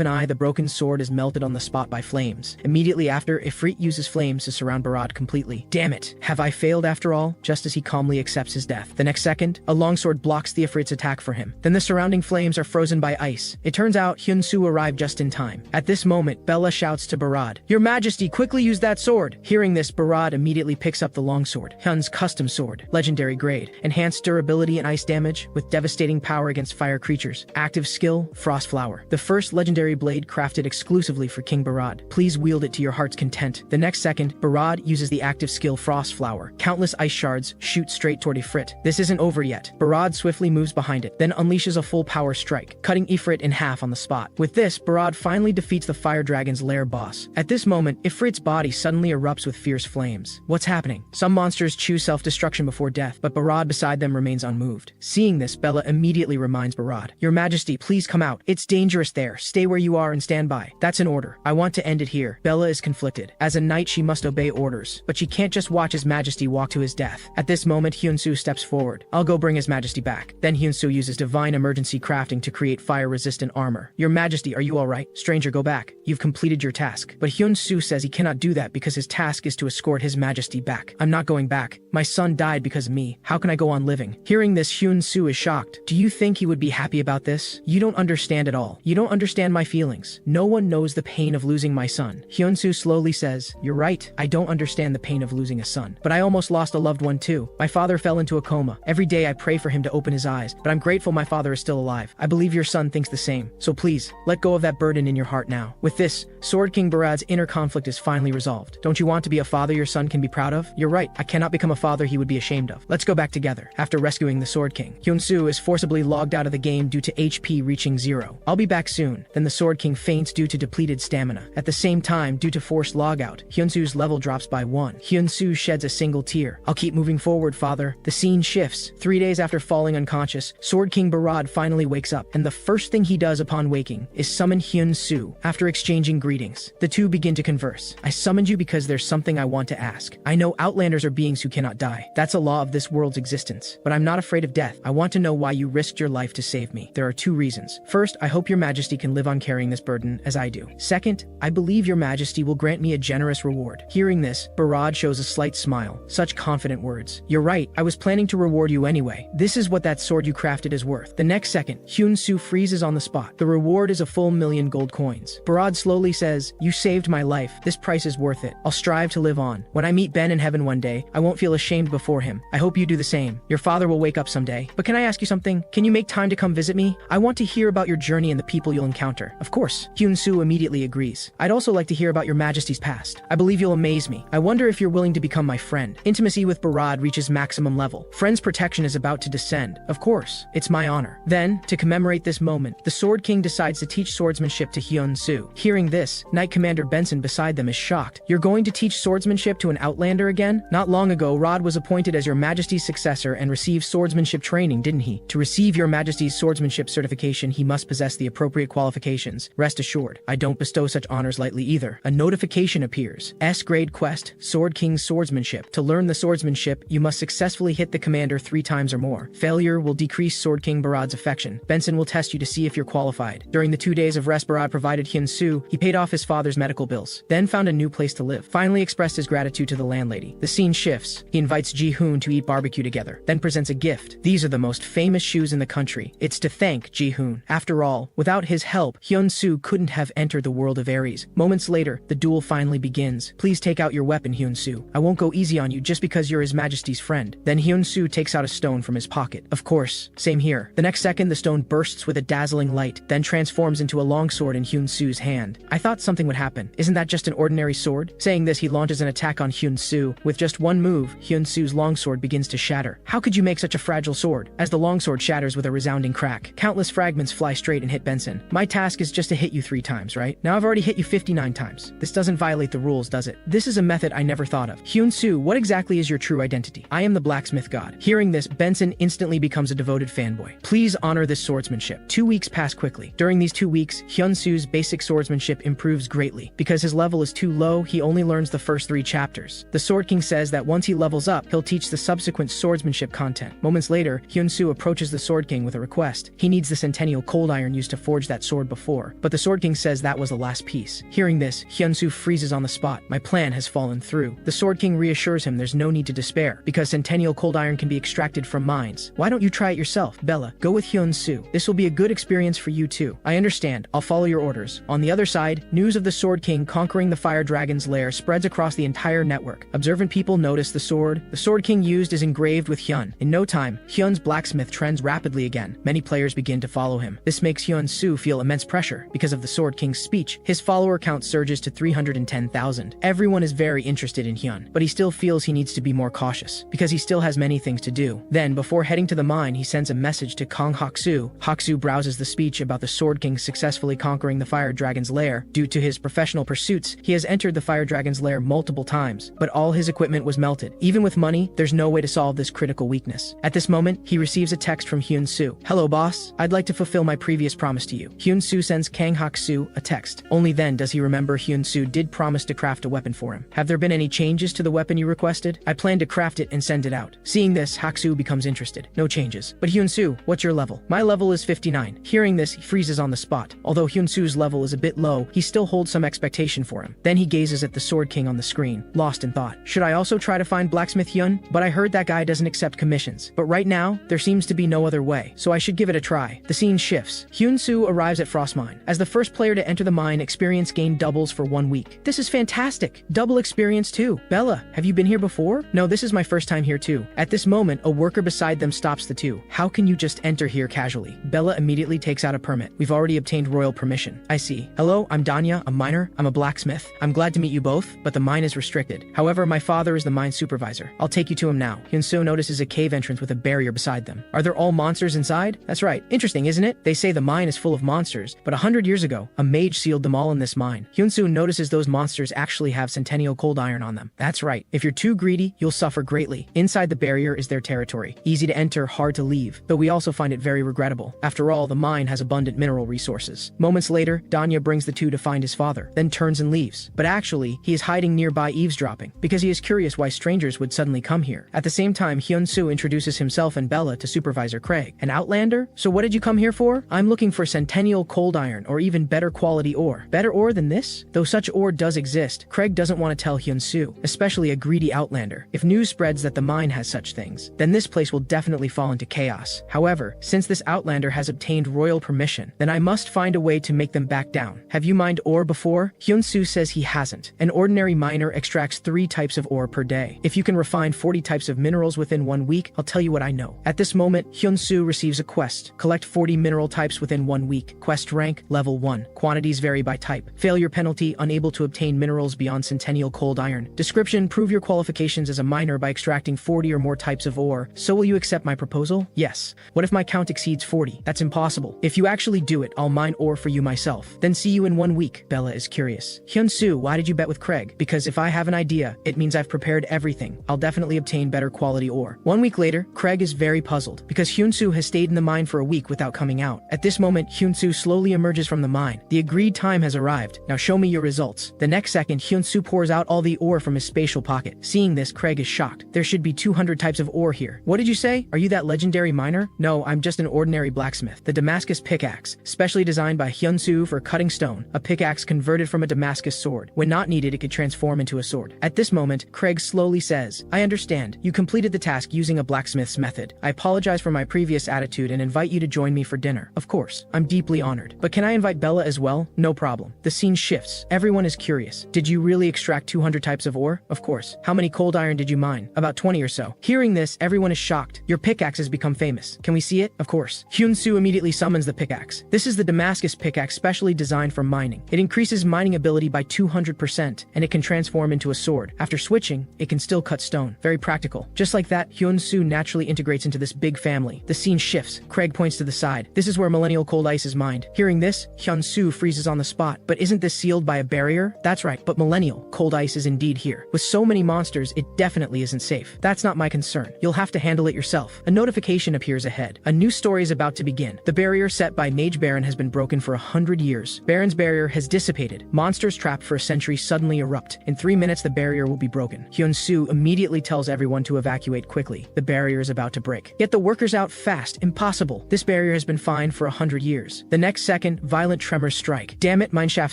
Speaker 1: an eye, the broken sword is melted on the spot by flames. Immediately after, Ifrit uses flames to surround Barad completely. Damn it! Have I failed after all? Just as he calmly accepts his death. The next second, a longsword blocks the Ifrit's attack for him. Then the surrounding flames are frozen by ice. It turns out Hyun-soo arrived just in time. At this moment, Bella shouts to Barad, "Your Majesty, quickly use that sword!" Hearing this, Barad immediately picks up the longsword, Hyun's custom sword, legendary grade, enhanced durability and ice damage, with devastating power against fire creatures. Active skill, Frost Flower. The first legendary blade crafted exclusively for King Barad. Please wield it to your heart's content. The next second, Barad uses the active skill Frost Flower. Countless ice shards shoot straight toward Ifrit. This isn't over yet. Barad swiftly moves behind it, then unleashes a full power strike, cutting Ifrit in half on the spot. With this, Barad finally defeats the fire dragon's lair boss. At this moment, Ifrit's body suddenly erupts with fierce flames. What's happening? Some monsters choose self-destruction before death, but Barad beside them remains unmoved. Seeing this, Bella immediately reminds Barad, "Your Majesty, please come out. It's dangerous there. Stay where you are and stand by." That's an order. I want to end it here. Bella is conflicted. As a knight, she must obey orders, but she can't just watch His Majesty walk to his death. At this moment, Hyun-soo steps forward. "I'll go bring His Majesty back." Then Hyun-soo uses divine emergency crafting to create fire-resistant armor. "Your Majesty, are you alright? Stranger, go back. You've completed your task." But Hyun-soo says he cannot do that because his task is to escort His Majesty back. "I'm not going back. My son died because of me. How can I go on living?" Hearing this, Hyun-soo is shocked. "Do you think he would be happy about this? You don't understand at all. You don't understand my feelings. No one knows the pain of losing my son." Hyun-soo slowly says, "You're right. I don't understand the pain of losing a son. But I almost lost a loved one too. My father fell into a coma. Every day I pray for him to open his eyes, but I'm grateful my father is still alive. I believe your son thinks the same. So please, let go of that burden in your heart now." With this, Sword King Barad's inner conflict is finally resolved. "Don't you want to be a father your son can be proud of? You're right. I cannot become a father he would be ashamed of. Let's go back together." After rescuing the Sword King, Hyun-soo is forcibly logged out of the game due to HP reaching 0. "I'll be back soon." Then the Sword King faints due to depleted stamina. At the same time, due to forced logout, Hyun-soo's level drops by 1. Hyun-soo sheds a single tear. "I'll keep moving forward, father." The scene shifts. 3 days after falling unconscious, Sword King Barad finally wakes up, and the first thing he does upon waking is summon Hyun-soo. After exchanging greetings, the two begin to converse. "I summoned you because there's something I want to ask. I know Outlanders are beings who cannot die. That's a law of this world's existence. But I'm not afraid of death. I want to know why you risked your life to save me. There are 2 reasons. First, I hope your Majesty can live on carrying this burden, as I do. Second, I believe your Majesty will grant me a generous reward." Hearing this, Barad shows a slight smile. Such confident words. "You're right. I was planning to reward you anyway. This is what that sword you crafted is worth." The next second, Hyun-soo freezes on the spot. The reward is a full 1,000,000 gold coins. Barad slowly says, "You saved my life. This price is worth it. I'll strive to live on. When I meet Ben in heaven one day, I won't feel ashamed before him. I hope you do the same. Your father will wake up someday. But can I ask you something? Can you make time to come visit me? I want to hear about your journey and the people you'll encounter." "Of course." Hyun-soo immediately agrees. "I'd also like to hear about your Majesty's past. I believe you'll amaze me. I wonder if you're willing to become my friend." Intimacy with Barad reaches maximum level. Friend's protection is about to descend. "Of course. It's my honor." Then, to commemorate this moment, the Sword King decides to teach swordsmanship to Hyun-soo. Hearing this, Knight Commander Benson beside them them is shocked. You're going to teach swordsmanship to an outlander again? Not long ago, Rod was appointed as your majesty's successor and received swordsmanship training, didn't he? To receive your majesty's swordsmanship certification, he must possess the appropriate qualifications. Rest assured, I don't bestow such honors lightly either. A notification appears. S-grade quest, Sword King's swordsmanship. To learn the swordsmanship, you must successfully hit the commander 3 times or more. Failure will decrease Sword King Barad's affection. Benson will test you to see if you're qualified. During the 2 days of rest Barad provided Hyun-soo, he paid off his father's medical bills, then found a new place to live. Finally expressed his gratitude to the landlady. The scene shifts. He invites Ji-hoon to eat barbecue together, then presents a gift. These are the most famous shoes in the country. It's to thank Ji-hoon. After all, without his help, Hyun-soo couldn't have entered the world of Aries. Moments later, the duel finally begins. Please take out your weapon, Hyun-soo. I won't go easy on you just because you're His Majesty's friend. Then Hyun-soo takes out a stone from his pocket. Of course, same here. The next second, the stone bursts with a dazzling light, then transforms into a longsword in Hyun-soo's hand. I thought something would happen. Isn't that just an ordinary sword? Saying this, he launches an attack on Hyun-soo. With just one move, Hyun-soo's longsword begins to shatter. How could you make such a fragile sword? As the longsword shatters with a resounding crack, countless fragments fly straight and hit Benson. My task is just to hit you 3 times, right? Now I've already hit you 59 times. This doesn't violate the rules, does it? This is a method I never thought of. Hyun-soo, what exactly is your true identity? I am the blacksmith god. Hearing this, Benson instantly becomes a devoted fanboy. Please honor this swordsmanship. 2 weeks pass quickly. During these 2 weeks, Hyun-soo's basic swordsmanship improves greatly. Because his level is too low, he only learns the first 3 chapters. The Sword King says that once he levels up, he'll teach the subsequent swordsmanship content. Moments later, Hyun-soo approaches the Sword King with a request. He needs the Centennial Cold Iron used to forge that sword before, but the Sword King says that was the last piece. Hearing this, Hyun-soo freezes on the spot. My plan has fallen through. The Sword King reassures him there's no need to despair, because Centennial Cold Iron can be extracted from mines. Why don't you try it yourself? Bella, go with Hyun-soo. This will be a good experience for you too. I understand. I'll follow your orders. On the other side, news of the Sword King conquering the Fire Dragon's lair spreads across the entire network. Observant people notice the sword the Sword King used is engraved with Hyun. In no time, Hyun's blacksmith trends rapidly again. Many players begin to follow him. This makes Hyun-soo feel immense pressure. Because of the Sword King's speech, his follower count surges to 310,000. Everyone is very interested in Hyun, but he still feels he needs to be more cautious, because he still has many things to do. Then, before heading to the mine, he sends a message to Kang Hak-soo. Hak-soo browses the speech about the Sword King successfully conquering the Fire Dragon's lair. Due to his professional pursuits, he has entered the Fire Dragon's lair multiple times, but all his equipment was melted. Even with money, there's no way to solve this critical weakness. At this moment, he receives a text from Hyun-soo. Hello boss, I'd like to fulfill my previous promise to you. Hyun-soo sends Kang Hak-soo a text. Only then does he remember Hyun-soo did promise to craft a weapon for him. Have there been any changes to the weapon you requested? I plan to craft it and send it out. Seeing this, Hak-soo becomes interested. No changes. But Hyun-soo, what's your level? My level is 59. Hearing this, he freezes on the spot. Although Hyun-soo's level is a bit low, he still holds some expectation for him. Then he gazes at the Sword King on the screen, lost in thought. Should I also try to find Blacksmith Hyun? But I heard that guy doesn't accept commissions. But right now, there seems to be no other way, so I should give it a try. The scene shifts. Hyun-soo arrives at Frost Mine. As the first player to enter the mine, experience gain doubles for 1 week. This is fantastic. Double experience too. Bella, have you been here before? No, this is my first time here too. At this moment, a worker beside them stops the two. How can you just enter here casually? Bella immediately takes out a permit. We've already obtained royal permission. I see. Hello, I'm Danya, a miner. I'm a blacksmith. I'm glad to meet you both, but the mine is restricted. However, my father is the mine supervisor. I'll take you to him now. Hyun-soo notices a cave entrance with a barrier beside them. Are there all monsters inside? That's right. Interesting, isn't it? They say the mine is full of monsters, but 100 years ago, a mage sealed them all in this mine. Hyun-soo notices those monsters actually have Centennial Cold Iron on them. That's right. If you're too greedy, you'll suffer greatly. Inside the barrier is their territory. Easy to enter, hard to leave, but we also find it very regrettable. After all, the mine has abundant mineral resources. Moments later, Danya brings the two to find his father, then turns and leaves. But actually, he is hiding nearby eavesdropping, because he is curious why strangers would suddenly come here. At the same time, Hyun-soo introduces himself and Bella to Supervisor Craig. An outlander? So what did you come here for? I'm looking for Centennial Cold Iron, or even better quality ore. Better ore than this? Though such ore does exist, Craig doesn't want to tell Hyun-soo, especially a greedy outlander. If news spreads that the mine has such things, then this place will definitely fall into chaos. However, since this outlander has obtained royal permission, then I must find a way to make them back down. Have you mined ore before? Hyun-soo says he hasn't. An ordinary miner extracts 3 types of ore per day. If you can refine 40 types of minerals within 1 week, I'll tell you what I know. At this moment, Hyun-soo receives a quest. Collect 40 mineral types within 1 week. Quest rank, level 1. Quantities vary by type. Failure penalty, unable to obtain minerals beyond Centennial Cold Iron. Description, prove your qualifications as a miner by extracting 40 or more types of ore. So will you accept my proposal? Yes. What if my count exceeds 40? That's impossible. If you actually do it, I'll mine ore for you myself. Then see you in 1 week. Bella is curious. Hyun-soo Hyun-soo, why did you bet with Craig? Because if I have an idea, it means I've prepared everything. I'll definitely obtain better quality ore. 1 week later, Craig is very puzzled because Hyun-soo has stayed in the mine for a week without coming out. At this moment, Hyun-soo slowly emerges from the mine. The agreed time has arrived. Now show me your results. The next second, Hyun-soo pours out all the ore from his spatial pocket. Seeing this, Craig is shocked. There should be 200 types of ore here. What did you say? Are you that legendary miner? No, I'm just an ordinary blacksmith. The Damascus pickaxe, specially designed by Hyun-soo for cutting stone. A pickaxe converted from a Damascus sword. When not needed, it could transform into a sword. At this moment, Craig slowly says, I understand. You completed the task using a blacksmith's method. I apologize for my previous attitude and invite you to join me for dinner. Of course, I'm deeply honored. But can I invite Bella as well? No problem. The scene shifts. Everyone is curious. Did you really extract 200 types of ore? Of course. How many cold iron did you mine? About 20 or so. Hearing this, everyone is shocked. Your pickaxe has become famous. Can we see it? Of course. Hyun-soo immediately summons the pickaxe. This is the Damascus pickaxe specially designed for mining. It increases mining ability by 200%, and it can transform into a sword. After switching, it can still cut stone. Very practical. Just like that, Hyun-soo naturally integrates into this big family. The scene shifts. Craig points to the side. This is where millennial cold ice is mined. Hearing this, Hyun-soo freezes on the spot. But isn't this sealed by a barrier? That's right, but millennial cold ice is indeed here. With so many monsters, it definitely isn't safe. That's not my concern. You'll have to handle it yourself. A notification appears ahead. A new story is about to begin. The barrier set by Mage Baron has been broken for 100 years. Baron's barrier has dissipated. Monsters trapped for a century suddenly erupt. In 3 minutes, the barrier will be broken. Hyun-soo immediately tells everyone to evacuate quickly. The barrier is about to break. Get the workers out fast. Impossible. This barrier has been fine for 100 years. The next second, violent tremors strike. Damn it, mineshaft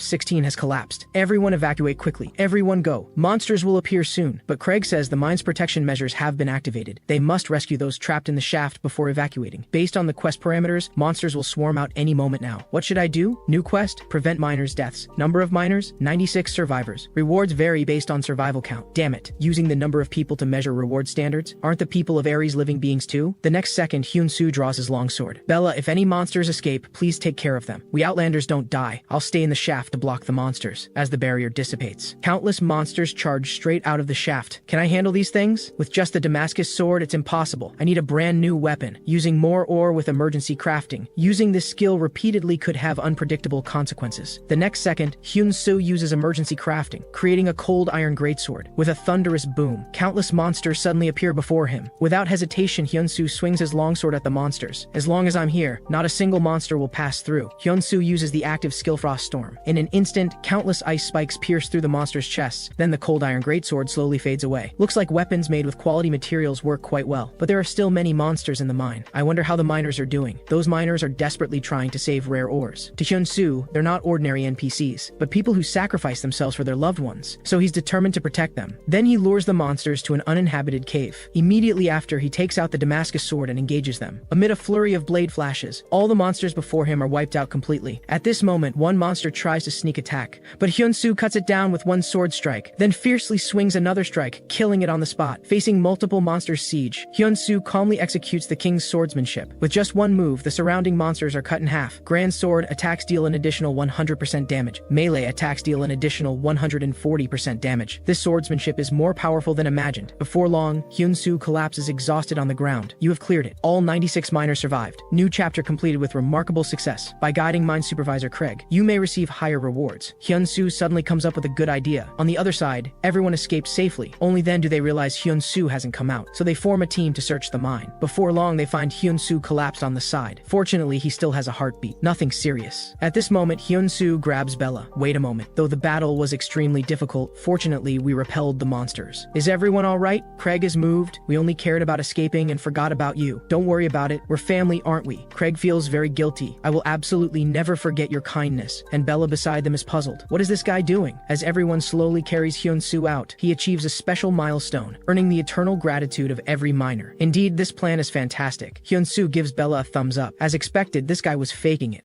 Speaker 1: 16 has collapsed. Everyone evacuate quickly. Everyone go. Monsters will appear soon. But Craig says the mine's protection measures have been activated. They must rescue those trapped in the shaft before evacuating. Based on the quest parameters, monsters will swarm out any moment now. What should I do? New quest, prevent miners' deaths. Number of miners, 96 survivors. Rewards vary based on survival count. Damn it. Using the number of people to measure reward standards? Aren't the people of Ares living beings too? The next second, Hyun-soo draws his longsword. Bella, if any monsters escape, please take care of them. We Outlanders don't die. I'll stay in the shaft to block the monsters. As the barrier dissipates, countless monsters charge straight out of the shaft. Can I handle these things? With just the Damascus sword, it's impossible. I need a brand new weapon. Using more ore with emergency crafting. Using this skill repeatedly could have unpredictable consequences. The next second, Hyun-soo uses emergency crafting, creating a cold iron greatsword. With a thunderous boom, countless monsters suddenly appear before him. Without hesitation, Hyun-soo swings his longsword at the monsters. As long as I'm here, not a single monster will pass through. Hyun-soo uses the active skill Frost Storm. In an instant, countless ice spikes pierce through the monsters' chests. Then the cold iron greatsword slowly fades away. Looks like weapons made with quality materials work quite well. But there are still many monsters in the mine. I wonder how the miners are doing. Those miners are desperately trying to save rare ores. To Hyun-soo, they're not ordinary NPCs, but people who sacrifice themselves for their loved ones. So he's determined to protect them. Then he lures the monsters to an uninhabited cave. Immediately after, he takes out the Damascus sword and engages them. Amid a flurry of blade flashes, all the monsters before him are wiped out completely. At this moment, one monster tries to sneak attack, but Hyun-soo cuts it down with one sword strike, then fiercely swings another strike, killing it on the spot. Facing multiple monsters' siege, Hyun-soo calmly executes the king's swordsmanship. With just one move, the surrounding monsters are cut in half. Grand sword attacks deal an additional 100% damage. Melee attacks deal an additional 140% damage. This swordsmanship is more powerful than imagined. Before long, Hyun-soo collapses exhausted on the ground. You have cleared it. All 96 miners survived. New chapter completed with remarkable success. By guiding mine supervisor Craig, you may receive higher rewards. Hyun-soo suddenly comes up with a good idea. On the other side, everyone escapes safely. Only then do they realize Hyun-soo hasn't come out, so they form a team to search the mine. Before long, they find Hyun-soo collapsed on the side. Fortunately, he still has a heartbeat. Nothing serious. At this moment, Hyun-soo grabs Bella. Wait a moment. Though the battle was extremely difficult, fortunately, we repelled the monsters. Is everyone alright? Craig is moved. We only cared about escaping and forgot about you. Don't worry about it. We're family, aren't we? Craig feels very guilty. I will absolutely never forget your kindness. And Bella beside them is puzzled. What is this guy doing? As everyone slowly carries Hyun-soo out, he achieves a special milestone, earning the eternal gratitude of every miner. Indeed, this plan is fantastic. Hyun-soo gives Bella a thumbs up. As expected, this guy was faking it.